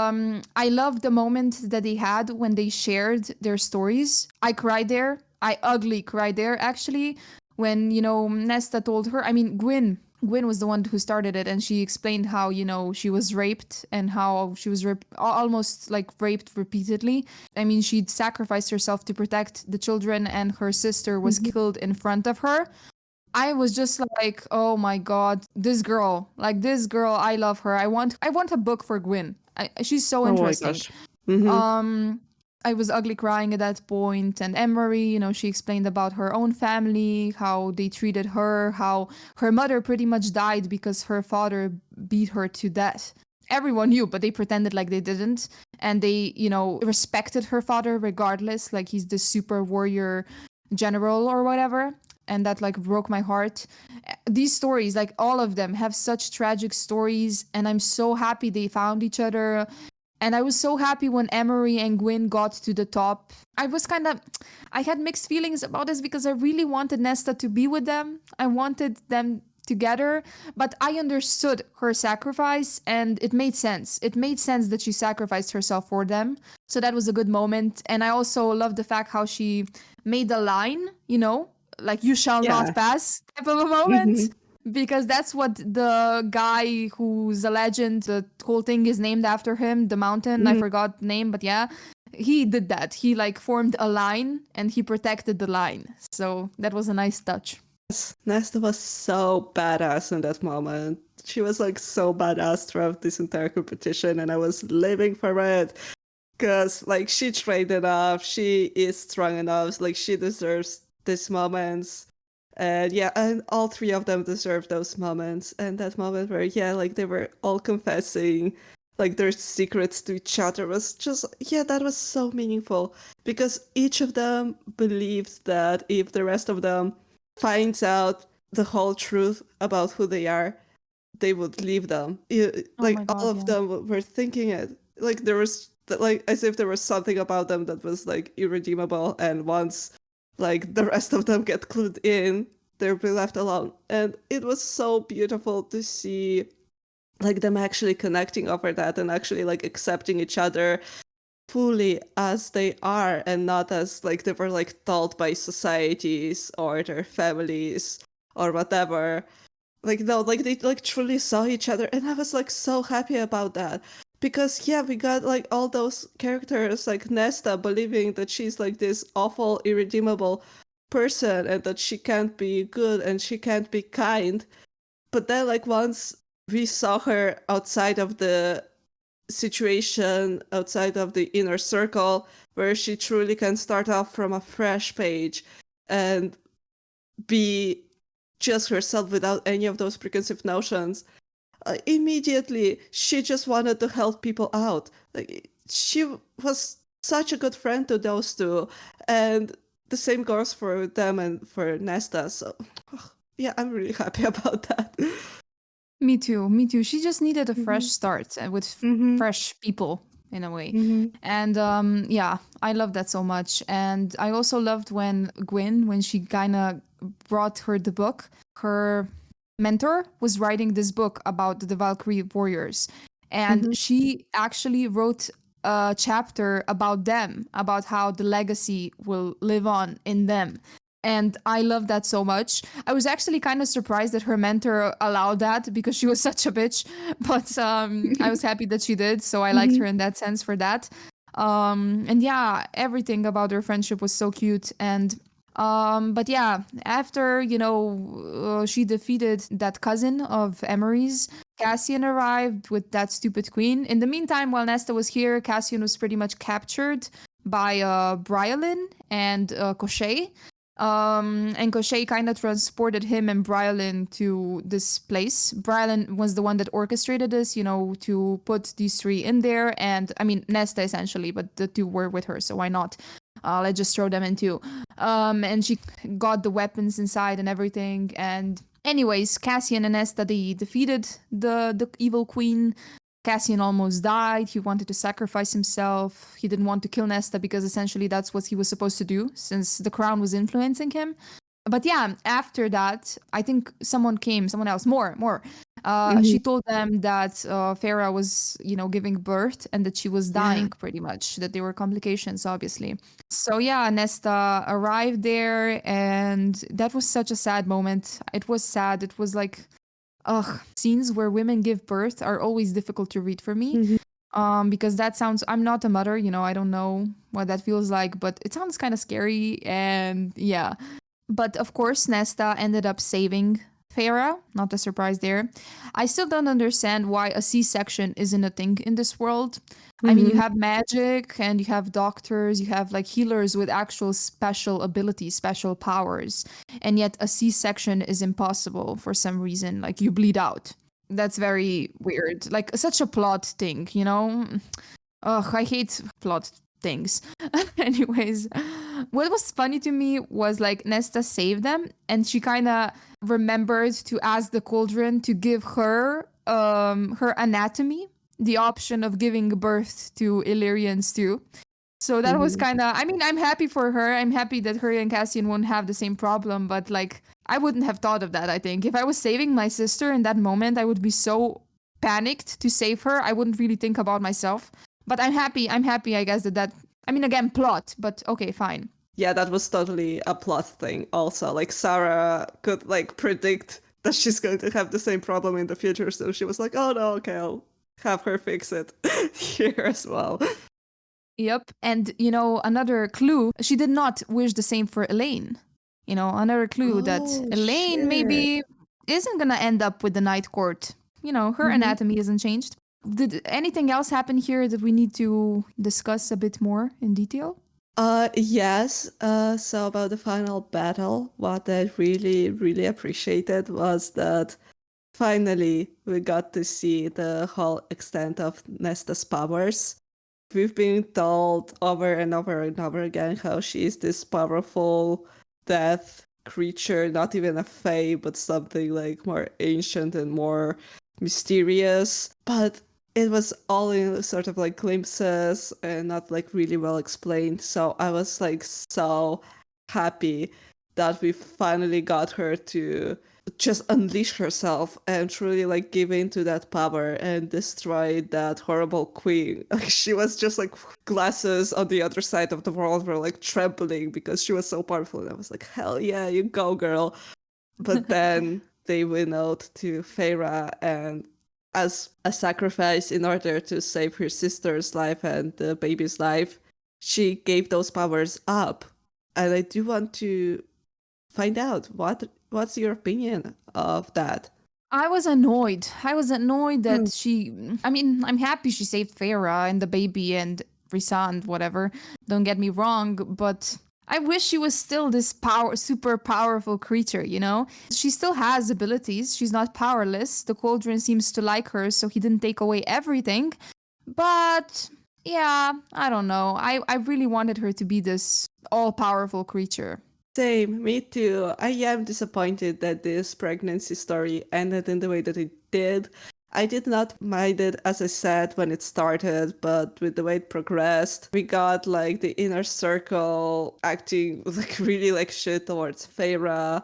I loved the moment that they had when they shared their stories. I cried there. I ugly cried there, actually, when, Nesta told her, I mean, Gwyn was the one who started it, and she explained how, she was raped and how she was almost like raped repeatedly. I mean, she'd sacrificed herself to protect the children, and her sister was Mhm. killed in front of her. I was just like, oh my god, this girl, I love her. I want a book for Gwyn. She's so Oh my interesting. gosh. Hmm Um, I was ugly crying at that point, and Emery, she explained about her own family, how they treated her, how her mother pretty much died because her father beat her to death. Everyone knew, but they pretended like they didn't, and they, respected her father regardless. Like he's this super warrior general or whatever, and that like broke my heart. These stories, like all of them, have such tragic stories, and I'm so happy they found each other. And I was so happy when Emery and Gwyn got to the top. I had mixed feelings about this because I really wanted Nesta to be with them. I wanted them together, but I understood her sacrifice and it made sense. It made sense that she sacrificed herself for them. So that was a good moment. And I also love the fact how she made a line, like you shall not Yeah. pass type of a moment, hmm because that's what the guy who's a legend, the whole thing is named after him, the mountain, I hmm forgot the name, but yeah, he did that. He like formed a line and he protected the line. So that was a nice touch. Nesta was so badass in that moment. She was like so badass throughout this entire competition, and I was living for it. Because, like, she trained enough, she is strong enough, like, she deserves these moments. And yeah, and all three of them deserve those moments. And that moment where, yeah, like, they were all confessing, like, their secrets to each other was just, yeah, that was so meaningful. Because each of them believed that if the rest of them finds out the whole truth about who they are, they would leave them. Oh Like my all god, of yeah. them were thinking it. Like there was like as if there was something about them that was like irredeemable, and once like the rest of them get clued in, they'll be left alone. And it was so beautiful to see like them actually connecting over that and actually like accepting each other fully as they are and not as like they were like told by societies or their families or whatever. Like no, like they like truly saw each other, and I was like so happy about that. Because yeah, we got like all those characters like Nesta believing that she's like this awful, irredeemable person and that she can't be good and she can't be kind. But then like once we saw her outside of the situation, outside of the inner circle, where she truly can start off from a fresh page and be just herself without any of those preconceived notions. Immediately, she just wanted to help people out. Like, she was such a good friend to those two, and the same goes for them and for Nesta. So, yeah, I'm really happy about that. Me too. Me too. She just needed a fresh hmm start with hmm fresh people in a way. hmm And yeah, I love that so much. And I also loved when Gwyn, when she kind of brought her the book, her mentor was writing this book about the Valkyrie warriors. And hmm she actually wrote a chapter about them, about how the legacy will live on in them. And I love that so much. I was actually kind of surprised that her mentor allowed that because she was such a bitch. But I was happy that she did. So I liked Mhm. her in that sense for that. And yeah, everything about their friendship was so cute. And but yeah, after, she defeated that cousin of Emery's, Cassian arrived with that stupid queen. In the meantime, while Nesta was here, Cassian was pretty much captured by Bryolin and Cochet. And Cochet kind of transported him and Bryolin to this place. Bryolin was the one that orchestrated this, to put these three in there. And I mean, Nesta essentially, but the two were with her, so why not? Let's just throw them in too. And she got the weapons inside and everything. And anyways, Cassian and Nesta, they defeated the evil queen. Cassian almost died. He wanted to sacrifice himself. He didn't want to kill Nesta because essentially that's what he was supposed to do since the crown was influencing him. But yeah, after that, I think someone else, more. She Mhm. told them that Farah was, giving birth and that she was Yeah. dying pretty much, that there were complications, obviously. So yeah, Nesta arrived there and that was such a sad moment. It was sad. It was like, ugh, scenes where women give birth are always difficult to read for me. Mhm. Because that sounds, I'm not a mother, I don't know what that feels like, but it sounds kind of scary. And yeah, but of course, Nesta ended up saving Farah. Not a surprise there. I still don't understand why a C section isn't a thing in this world. I mean, you Mhm. have magic and you have doctors, you have like healers with actual special abilities, special powers. And yet a C section is impossible for some reason. Like you bleed out. That's very weird. Like such a plot thing, you know? Ugh, I hate plot things. Anyways, what was funny to me was like Nesta saved them and she kind of remembered to ask the cauldron to give her her anatomy, the option of giving birth to Illyrians too. So that was Mhm. kind of, I mean, I'm happy for her. I'm happy that her and Cassian won't have the same problem, but like, I wouldn't have thought of that, I think. If I was saving my sister in that moment, I would be so panicked to save her. I wouldn't really think about myself. But I'm happy, I guess, I mean, again, plot, but okay, fine. Yeah, that was totally a plot thing also. Like Sarah could like predict that she's going to have the same problem in the future, so she was like, "Oh no, okay, I'll have her fix it here as well." Yep. And, another clue, she did not wish the same for Elaine. Another clue that Oh Elaine shit. maybe isn't going to end up with the Night Court. Her Mhm. anatomy isn't changed. Did anything else happen here that we need to discuss a bit more in detail? Yes. So about the final battle, what I really, really appreciated was that finally we got to see the whole extent of Nesta's powers. We've been told over and over and over again how she is this powerful death creature, not even a fae, but something like more ancient and more mysterious. But it was all in sort of like glimpses and not like really well explained. So I was like so happy that we finally got her to just unleash herself and truly like give in to that power and destroy that horrible queen. Like she was just like glasses on the other side of the world were like trembling because she was so powerful. And I was like, hell yeah, you go, girl. But then they went out to Feyre and as a sacrifice in order to save her sister's life and the baby's life, she gave those powers up. And I do want to find out what's your opinion of that. I was annoyed. I was annoyed that Hmm. she. I mean, I'm happy she saved Farah and the baby and Rhysand, whatever. Don't get me wrong, but I wish she was still this super powerful creature. She still has abilities. She's not powerless. The Cauldron seems to like her, so he didn't take away everything. But yeah, I don't know. I really wanted her to be this all powerful creature. Same, me too. I am disappointed that this pregnancy story ended in the way that it did. I did not mind it, as I said, when it started, but with the way it progressed, we got like the inner circle acting like really like shit towards Feyre.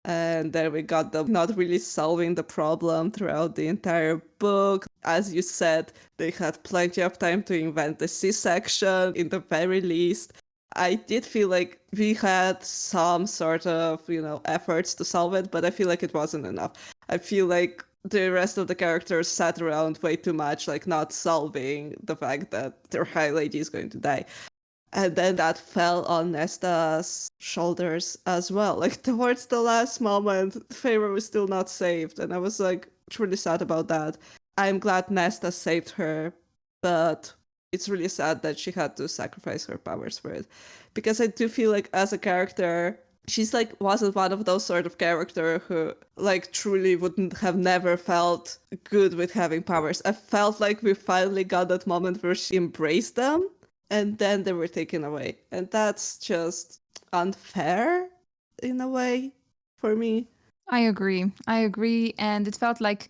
And then we got them not really solving the problem throughout the entire book. As you said, they had plenty of time to invent the C section in the very least. I did feel like we had some sort of, efforts to solve it, but I feel like it wasn't enough. I feel like the rest of the characters sat around way too much, like not solving the fact that their High Lady is going to die. And then that fell on Nesta's shoulders as well. Like towards the last moment, Feyre was still not saved, and I was like truly sad about that. I'm glad Nesta saved her, but it's really sad that she had to sacrifice her powers for it. Because I do feel like as a character, she's like wasn't one of those sort of character who like truly wouldn't have never felt good with having powers. I felt like we finally got that moment where she embraced them and then they were taken away. And that's just unfair in a way for me. I agree. And it felt like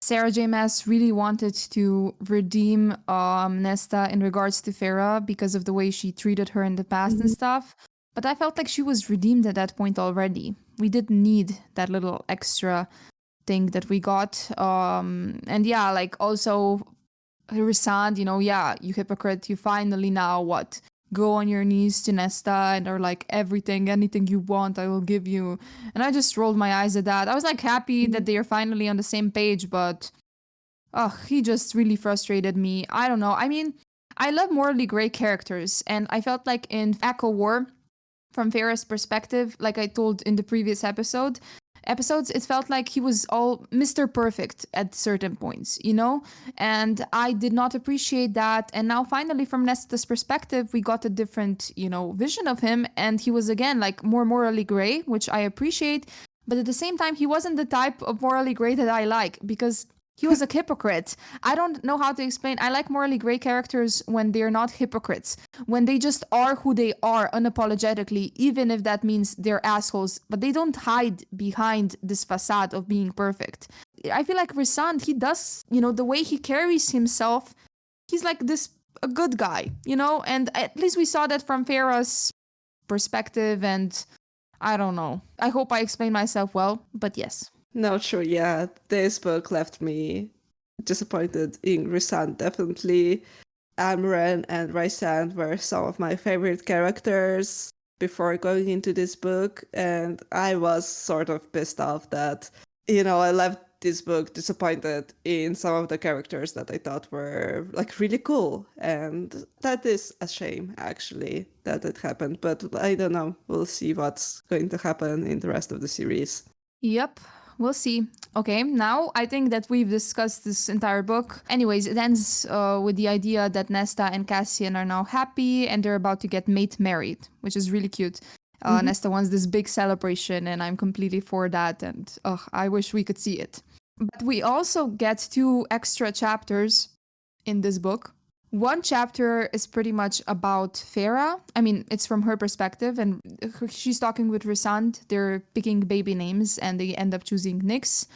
Sarah J. Maas really wanted to redeem Nesta in regards to Farah because of the way she treated her in the past and stuff. But I felt like she was redeemed at that point already. We didn't need that little extra thing that we got. And yeah, like also Rhysand, yeah, you hypocrite, you finally now what? Go on your knees to Nesta and are like, anything you want, I will give you. And I just rolled my eyes at that. I was like happy that they are finally on the same page, but he just really frustrated me. I don't know. I mean, I love morally gray characters, and I felt like in Echo War, from Farah's perspective, like I told in the previous episodes, it felt like he was all Mr. Perfect at certain points, And I did not appreciate that. And now finally from Nesta's perspective, we got a different, vision of him. And he was again like more morally gray, which I appreciate. But at the same time, he wasn't the type of morally gray that I like because he was a hypocrite. I don't know how to explain. I like morally gray characters when they're not hypocrites, when they just are who they are unapologetically, even if that means they're assholes, but they don't hide behind this facade of being perfect. I feel like Rhysand, he does, the way he carries himself, he's like a good guy, and at least we saw that from Farah's perspective, and I don't know. I hope I explained myself well, but yes. No, sure, yeah. This book left me disappointed in Rhysand. Definitely Amren and Rhysand were some of my favorite characters before going into this book, and I was sort of pissed off that, I left this book disappointed in some of the characters that I thought were like really cool. And that is a shame, actually, that it happened. But I don't know. We'll see what's going to happen in the rest of the series. Yep, we'll see. Okay, now I think that we've discussed this entire book. Anyways, it ends with the idea that Nesta and Cassian are now happy and they're about to get mate married, which is really cute. Nesta wants this big celebration, and I'm completely for that. And I wish we could see it. But we also get 2 extra chapters in this book. One chapter is pretty much about Farah. I mean, it's from her perspective, and she's talking with Rhysand. They're picking baby names, and they end up choosing Nyx.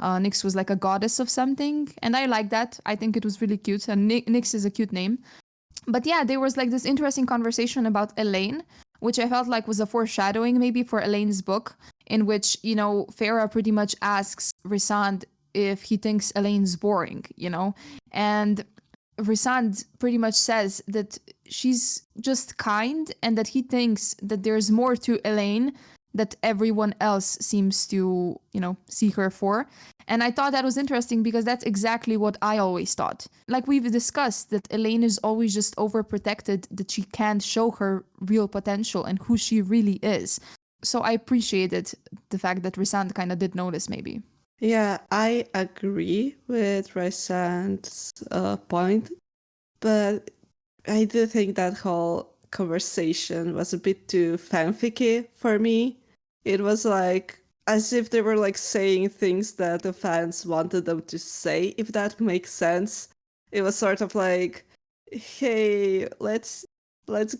Nyx was like a goddess of something, and I like that. I think it was really cute, and Nyx is a cute name. But yeah, there was like this interesting conversation about Elaine, which I felt like was a foreshadowing maybe for Elaine's book, in which, Farah pretty much asks Rhysand if he thinks Elaine's boring, And Rhysand pretty much says that she's just kind and that he thinks that there's more to Elaine that everyone else seems to, see her for. And I thought that was interesting because that's exactly what I always thought. Like we've discussed, that Elaine is always just overprotected, that she can't show her real potential and who she really is. So I appreciated the fact that Rhysand kind of did notice maybe. Yeah, I agree with Rhysand's point, but I do think that whole conversation was a bit too fanficky for me. It was like as if they were like saying things that the fans wanted them to say, if that makes sense. It was sort of like, hey, let's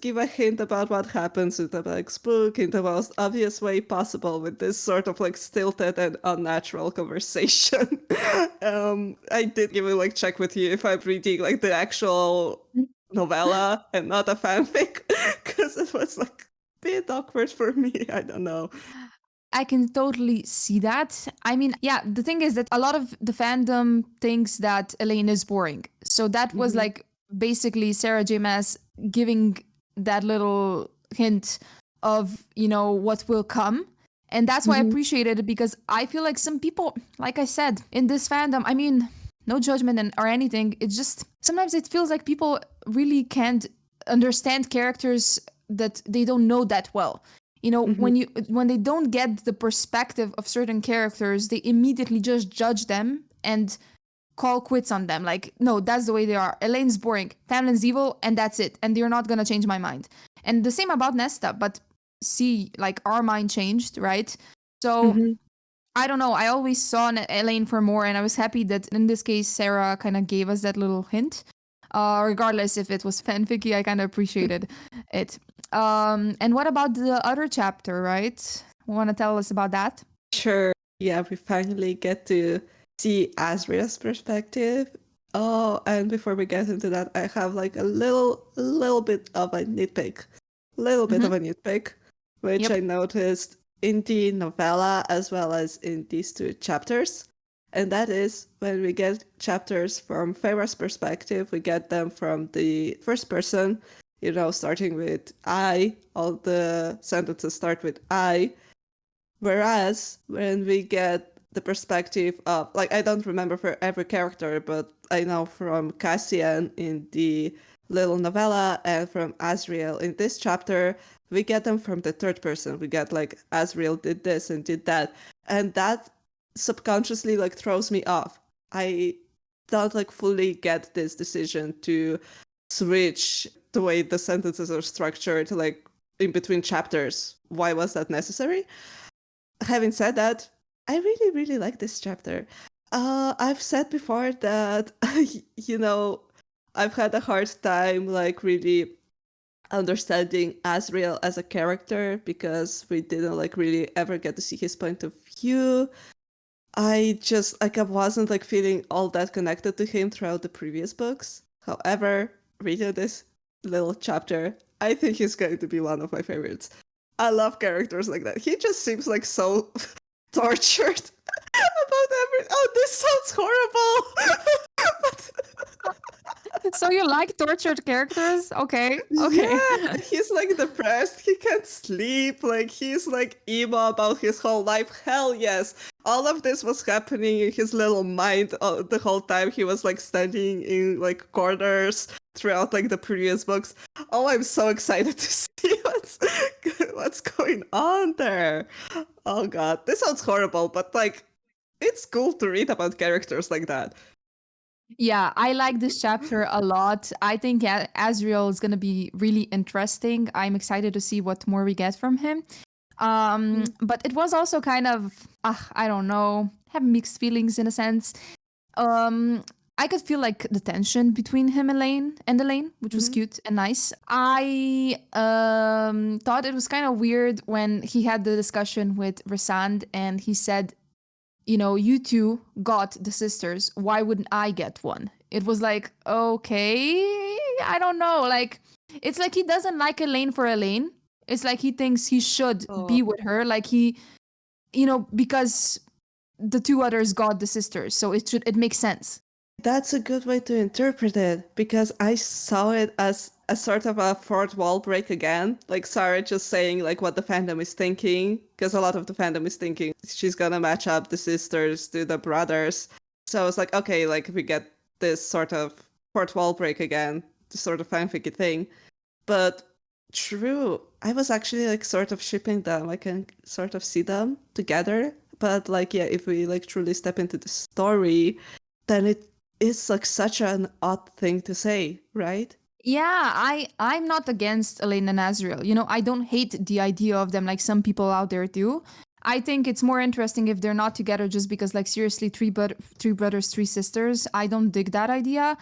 give a hint about what happens with the next book in the most obvious way possible with this sort of like stilted and unnatural conversation. I did even like check with you if I'm reading like the actual novella and not a fanfic, because it was like a bit awkward for me. I don't know. I can totally see that. I mean, yeah, the thing is that a lot of the fandom thinks that Elaine is boring. So that was like basically Sarah J. Maas giving that little hint of, what will come. And that's why I Mm-hmm. appreciated it, because I feel like some people, like I said, in this fandom, I mean, no judgment or anything. It's just sometimes it feels like people really can't understand characters that they don't know that well. Mm-hmm. When they don't get the perspective of certain characters, they immediately just judge them and call quits on them. Like, no, that's the way they are. Elaine's boring, Tamlin's evil, and that's it. And you're not gonna change my mind. And the same about Nesta, but see, like our mind changed, right? So Mm-hmm. I don't know. I always saw Elaine for more, and I was happy that in this case Sarah kind of gave us that little hint. Regardless if it was fanficky, I kind of appreciated it. And what about the other chapter, right? Want to tell us about that? Sure. Yeah, we finally get to see Asriel's perspective. Oh, and before we get into that, I have like a little bit of a nitpick. Little bit of Mm-hmm. a nitpick, which Yep. I noticed in the novella as well as in these two chapters. And that is when we get chapters from Feyre's perspective, we get them from the first person, starting with I. All the sentences start with I. Whereas when we get the perspective of, like, I don't remember for every character, but I know from Cassian in the little novella and from Asriel in this chapter, we get them from the third person. We get like Asriel did this and did that. And that subconsciously like throws me off. I don't like fully get this decision to switch the way the sentences are structured, like in between chapters. Why was that necessary? Having said that, I really, really like this chapter. I've said before that, you know, I've had a hard time, like, really understanding Asriel as a character because we didn't, like, really ever get to see his point of view. I just, like, I wasn't, like, feeling all that connected to him throughout the previous books. However, reading this little chapter, I think he's going to be one of my favorites. I love characters like that. He just seems like so tortured about everything. Oh, this sounds horrible. But So you like tortured characters? Okay. Okay. yeah, he's like depressed. He can't sleep. Like he's like emo about his whole life. Hell yes. All of this was happening in his little mind the whole time. He was like standing in like corners throughout like the previous books. Oh, I'm so excited to see what's going on there. Oh god, this sounds horrible, but like it's cool to read about characters like that. Yeah, I like this chapter a lot. I think Azriel is going to be really interesting. I'm excited to see what more we get from him. But it was also kind of, I don't know, have mixed feelings in a sense. Um, I could feel like the tension between him and Elaine, which was Mm-hmm. cute and nice. I thought it was kind of weird when he had the discussion with Rhysand and he said, you two got the sisters. Why wouldn't I get one? It was like, okay, I don't know. Like, it's like he doesn't like Elaine for Elaine. It's like he thinks he should Oh, be with her. Like because the two others got the sisters. So it makes sense. that's a good way to interpret it because I saw it as a sort of a fourth wall break again. Like Sarah just saying like what the fandom is thinking, because a lot of the fandom is thinking she's gonna match up the sisters to the brothers. So I was like, okay, like we get this sort of fourth wall break again, this sort of fanficky thing. But true, I was actually like sort of shipping them. I can sort of see them together. But like, yeah, if we like truly step into the story, then it is like such an odd thing to say, right? Yeah, I'm not against Elaine and Azriel. I don't hate the idea of them like some people out there do. I think it's more interesting if they're not together just because like seriously three brothers, three sisters. I don't dig that idea.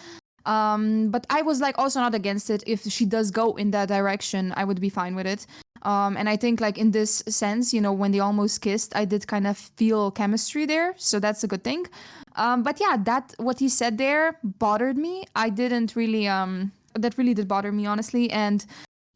But I was like also not against it. If she does go in that direction, I would be fine with it. And I think like in this sense, when they almost kissed, I did kind of feel chemistry there, so that's a good thing. But yeah, that what he said there bothered me. I didn't really that really did bother me honestly. And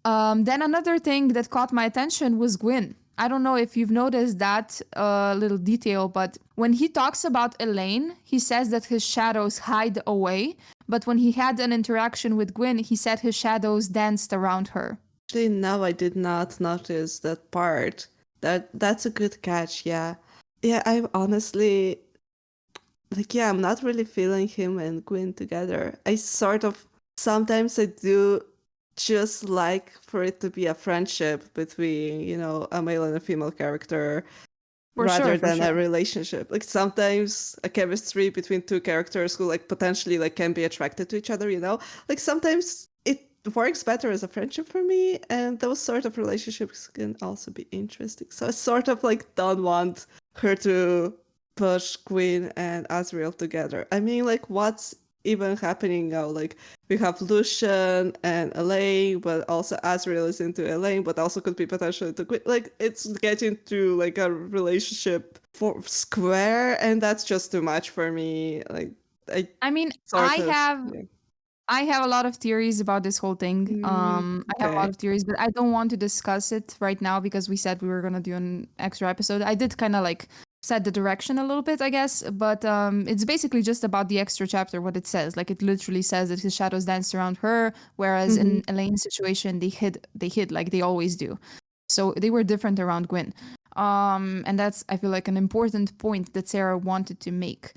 then another thing that caught my attention was Gwyn. I don't know if you've noticed that little detail, but when he talks about Elaine, he says that his shadows hide away. But when he had an interaction with Gwyn, he said his shadows danced around her. Actually, no, I did not notice that part. That's a good catch, yeah. Yeah, I'm honestly like, yeah, I'm not really feeling him and Gwyn together. I sort of sometimes I do just like for it to be a friendship between, a male and a female character For sure, rather for than sure. a relationship. Like sometimes a chemistry between two characters who like potentially like can be attracted to each other. Like sometimes it works better as a friendship for me, and those sort of relationships can also be interesting. So I sort of like don't want her to push Queen and Azriel together. I mean, like what's even happening now? Like we have Lucian and Elaine, but also Azriel is into Elaine, but also could be potentially into Queen. Like it's getting to like a relationship for square, and that's just too much for me. Like I I mean, sort of yeah. I have a lot of theories about this whole thing. I have a lot Okay. of theories, but I don't want to discuss it right now because we said we were gonna do an extra episode. I did kind of like set the direction a little bit, I guess, but it's basically just about the extra chapter, what it says. Like it literally says that his shadows danced around her, whereas Hmm. in Elaine's situation, they hid like they always do. So they were different around Gwyn. And that's I feel like an important point that Sarah wanted to make.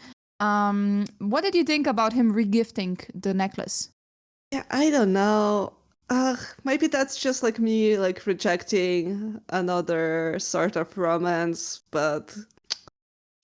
What did you think about him regifting the necklace? Yeah, I don't know. Maybe that's just like me like rejecting another sort of romance, but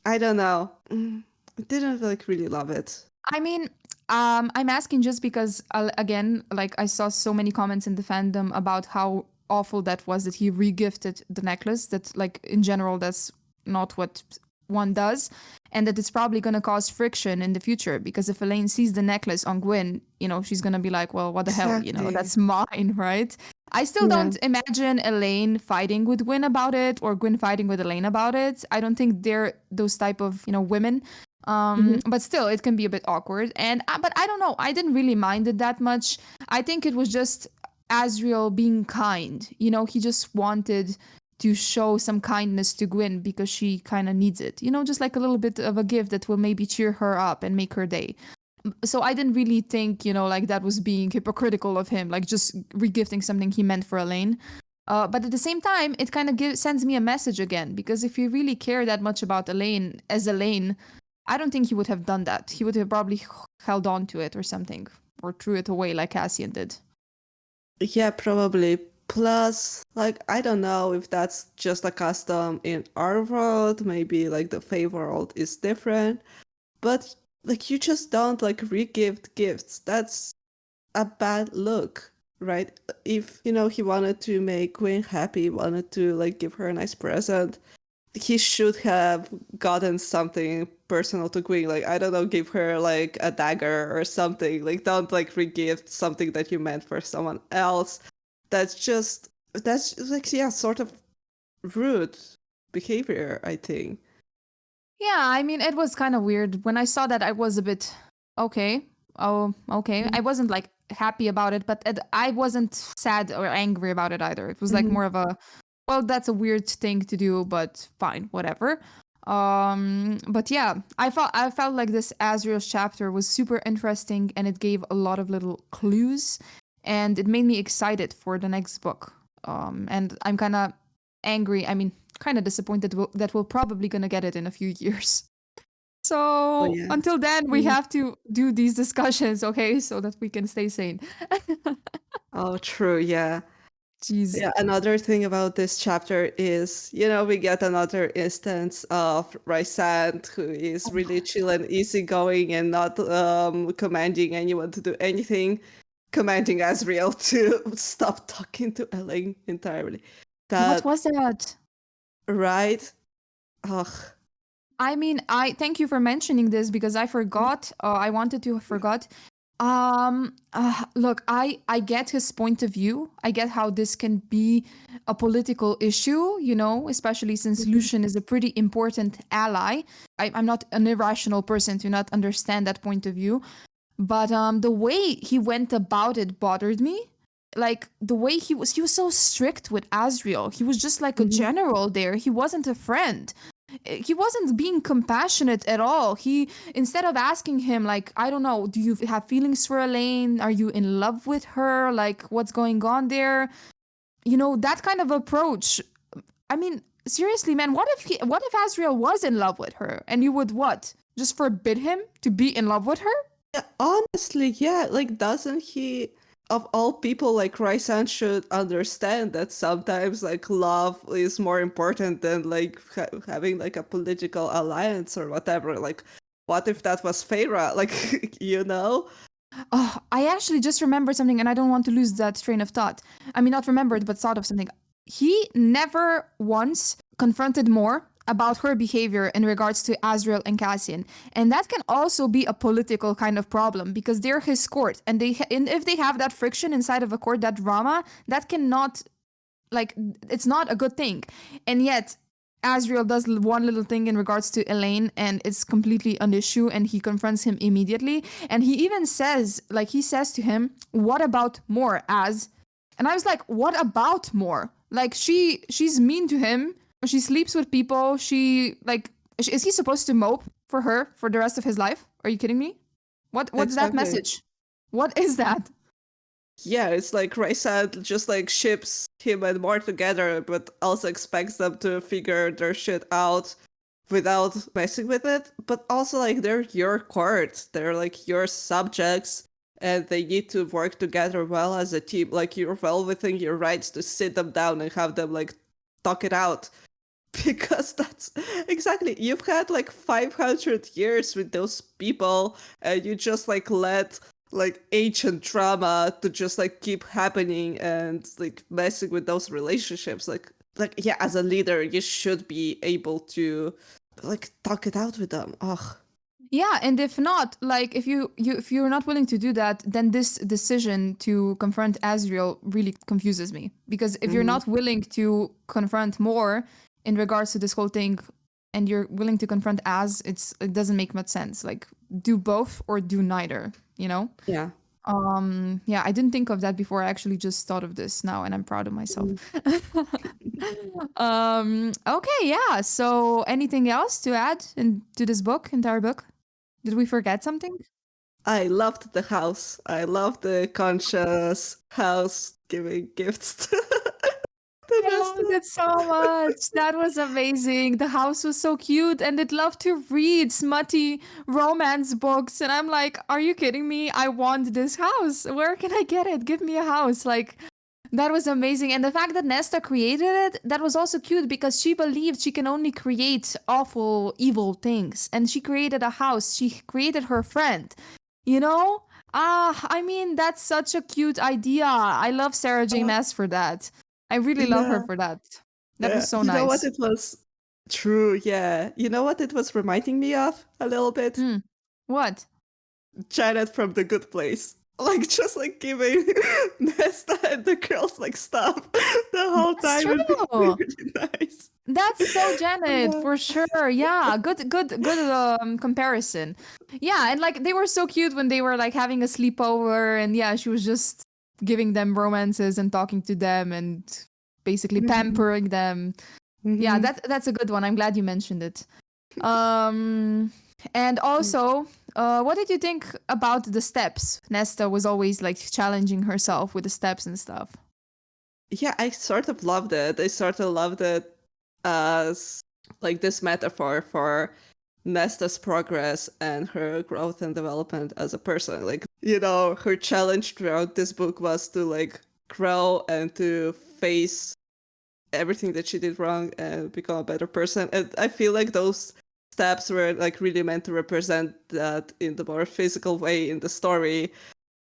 I don't know. I didn't like really love it. I mean, I'm asking just because, again, like I saw so many comments in the fandom about how awful that was that he regifted the necklace. That, like, in general, that's not what one does. And that it's probably going to cause friction in the future because if Elaine sees the necklace on Gwyn, she's going to be like, well, what the hell? Exactly. That's mine, right? I still Yeah. don't imagine Elaine fighting with Gwyn about it or Gwyn fighting with Elaine about it. I don't think they're those type of, women. Hmm. But still, it can be a bit awkward. And but I don't know. I didn't really mind it that much. I think it was just Asriel being kind. He just wanted to show some kindness to Gwyn because she kind of needs it. Just like a little bit of a gift that will maybe cheer her up and make her day. So I didn't really think, like that was being hypocritical of him, like just regifting something he meant for Elaine. But at the same time, it kind of sends me a message again because if you really care that much about Elaine as Elaine, I don't think he would have done that. He would have probably held on to it or something, or threw it away like Cassian did. Yeah, probably. Plus, like, I don't know if that's just a custom in our world. Maybe like the Fae world is different. But like you just don't like re-gift gifts. That's a bad look, right? If, he wanted to make Queen happy, wanted to like give her a nice present, he should have gotten something personal to Queen. Like, I don't know, give her like a dagger or something. Like, don't like re-gift something that you meant for someone else. That's like, yeah, sort of rude behavior, I think. Yeah, I mean, it was kind of weird. When I saw that, I was a bit, okay. Oh, okay. I wasn't like happy about it, but I wasn't sad or angry about it either. It was like Mm-hmm. more of a, well, that's a weird thing to do, but fine, whatever. But yeah, I felt like this Azriel's chapter was super interesting and it gave a lot of little clues and it made me excited for the next book. And I'm kind of angry. I mean, kind of disappointed that we're probably gonna get it in a few years. Oh So yeah. until then, we have to do these discussions, okay, so that we can stay sane. Oh, true. Yeah. Jeez. Yeah, another thing about this chapter is, we get another instance of Rhysand, who is really chill and easygoing and not commanding anyone to do anything, commanding Asriel to stop talking to Elaine entirely. What That, was that? right? Ugh. I mean, I thank you for mentioning this because I forgot. I wanted to have forgot. Look, I get his point of view. I get how this can be a political issue, especially since Mhm. Lucian is a pretty important ally. I'm not an irrational person to not understand that point of view. But the way he went about it bothered me. Like the way he was so strict with Asriel. He was just like a Mhm. general there. He wasn't a friend. He wasn't being compassionate at all. He instead of asking him like, I don't know, do you have feelings for Elaine? Are you in love with her? Like what's going on there? that kind of approach. I mean, seriously, man, what if Azriel was in love with her and you would what? Just forbid him to be in love with her? Yeah, honestly, yeah, like doesn't he of all people like Rhysand should understand that sometimes like love is more important than like having like a political alliance or whatever. Like what if that was Feyre? Like you know? Oh, I actually just remembered something and I don't want to lose that train of thought. I mean, not remembered, but thought of something. He never once confronted more about her behavior in regards to Azriel and Cassian. And that can also be a political kind of problem because they're his court. And if they have that friction inside of a court, that drama, that cannot, like, it's not a good thing. And yet, Azriel does one little thing in regards to Elaine, and it's completely an issue, and he confronts him immediately. And he even says, like, he says to him, "What about more, Az?" And I was like, "What about more?" Like, she's mean to him. She sleeps with people. Is he supposed to mope for her for the rest of his life? Are you kidding me? What's that Exactly. message? What is that? Yeah, it's like Rhysand just like ships him and Mort together, but also expects them to figure their shit out without messing with it. But also like they're your court, they're like your subjects, and they need to work together well as a team. Like you're well within your rights to sit them down and have them like talk it out. Because that's exactly, you've had like 500 years with those people, and you just like let like ancient drama to just like keep happening and like messing with those relationships. Like yeah, as a leader, you should be able to like talk it out with them. Ugh. Yeah, and if not, like if you're not willing to do that, then this decision to confront Azriel really confuses me. Because if you're Mhm. not willing to confront more in regards to this whole thing, and you're willing to confront it doesn't make much sense. Like do both or do neither, you know? Yeah. Yeah, I didn't think of that before. I actually just thought of this now and I'm proud of myself. Mhm. Okay, yeah. So anything else to add into this book, entire book? Did we forget something? I loved the house. I loved the conscious house giving gifts to I loved Nesta. it so much. That was amazing. The house was so cute and it loved to read smutty romance books. And I'm like, are you kidding me? I want this house. Where can I get it? Give me a house. Like, that was amazing. And the fact that Nesta created it, that was also cute because she believed she can only create awful, evil things. And she created a house. She created her friend. You know? I mean, that's such a cute idea. I love Sarah J. Uh, Maas for that. I really love her yeah. for that. That was so You know what nice. it was? True, yeah. You know what it was reminding me of a little bit? Hmm. What? Janet from The Good Place. Like just like giving Nesta and the girls like stuff the whole That's time and being true. really nice. That's so Janet Yeah. for sure. Yeah, good comparison. Yeah, and like they were so cute when they were like having a sleepover, and yeah, she was just giving them romances and talking to them and basically Mhm. pampering them. Yeah, Mhm. that's a good one. I'm glad you mentioned it. Um, and also, what did you think about the steps? Nesta was always like challenging herself with the steps and stuff. Yeah, I sort of loved it. I sort of loved it as like this metaphor for Nesta's progress and her growth and development as a person. Like, you know, her challenge throughout this book was to like grow and to face everything that she did wrong and become a better person. And I feel like those steps were like really meant to represent that in the more physical way in the story.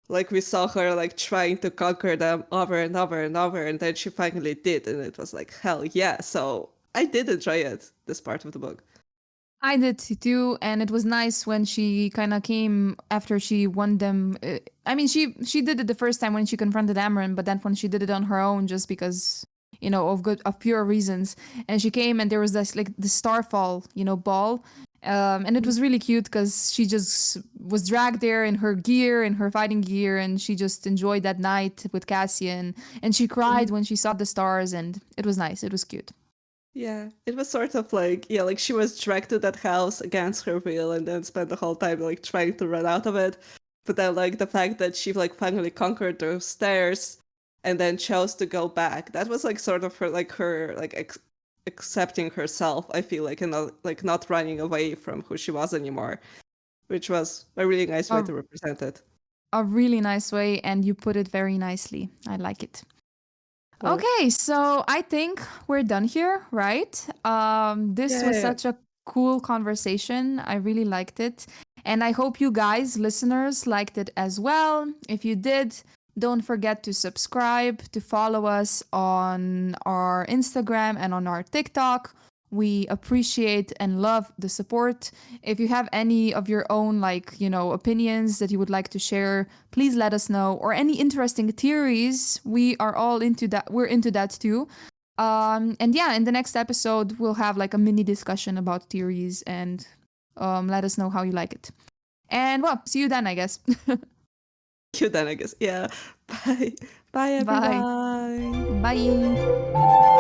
Like we saw her like trying to conquer them over and over and over, and then she finally did, and it was like hell yeah. So I did enjoy it, this part of the book. I did too, and it was nice when she kind of came after she won them. I mean, she did it the first time when she confronted Amryn, but then when she did it on her own, just because of pure reasons, and she came and there was this like the starfall, ball, and it was really cute because she just was dragged there in her gear, in her fighting gear, and she just enjoyed that night with Cassian, and she cried Mhm. when she saw the stars, and it was nice. It was cute. Yeah, it was sort of like, yeah, like she was dragged to that house against her will and then spent the whole time like trying to run out of it. But then like the fact that she like finally conquered those stairs and then chose to go back. That was like sort of her like accepting herself, I feel like, and not running away from who she was anymore, which was a really nice way A, to represent it. a really nice way, and you put it very nicely. I like it. Cool. Okay, so I think we're done here, right? This was Yeah. such a cool conversation. I really liked it. And I hope you guys, listeners, liked it as well. If you did, don't forget to subscribe, to follow us on our Instagram and on our TikTok. We appreciate and love the support. If you have any of your own, like, opinions that you would like to share, please let us know. Or any interesting theories. We are all into that. We're into that too. And yeah, in the next episode, we'll have like a mini discussion about theories and let us know how you like it. And well, see you then, I guess. You then, I guess. Yeah. Bye. Bye, Bye. everyone. Bye.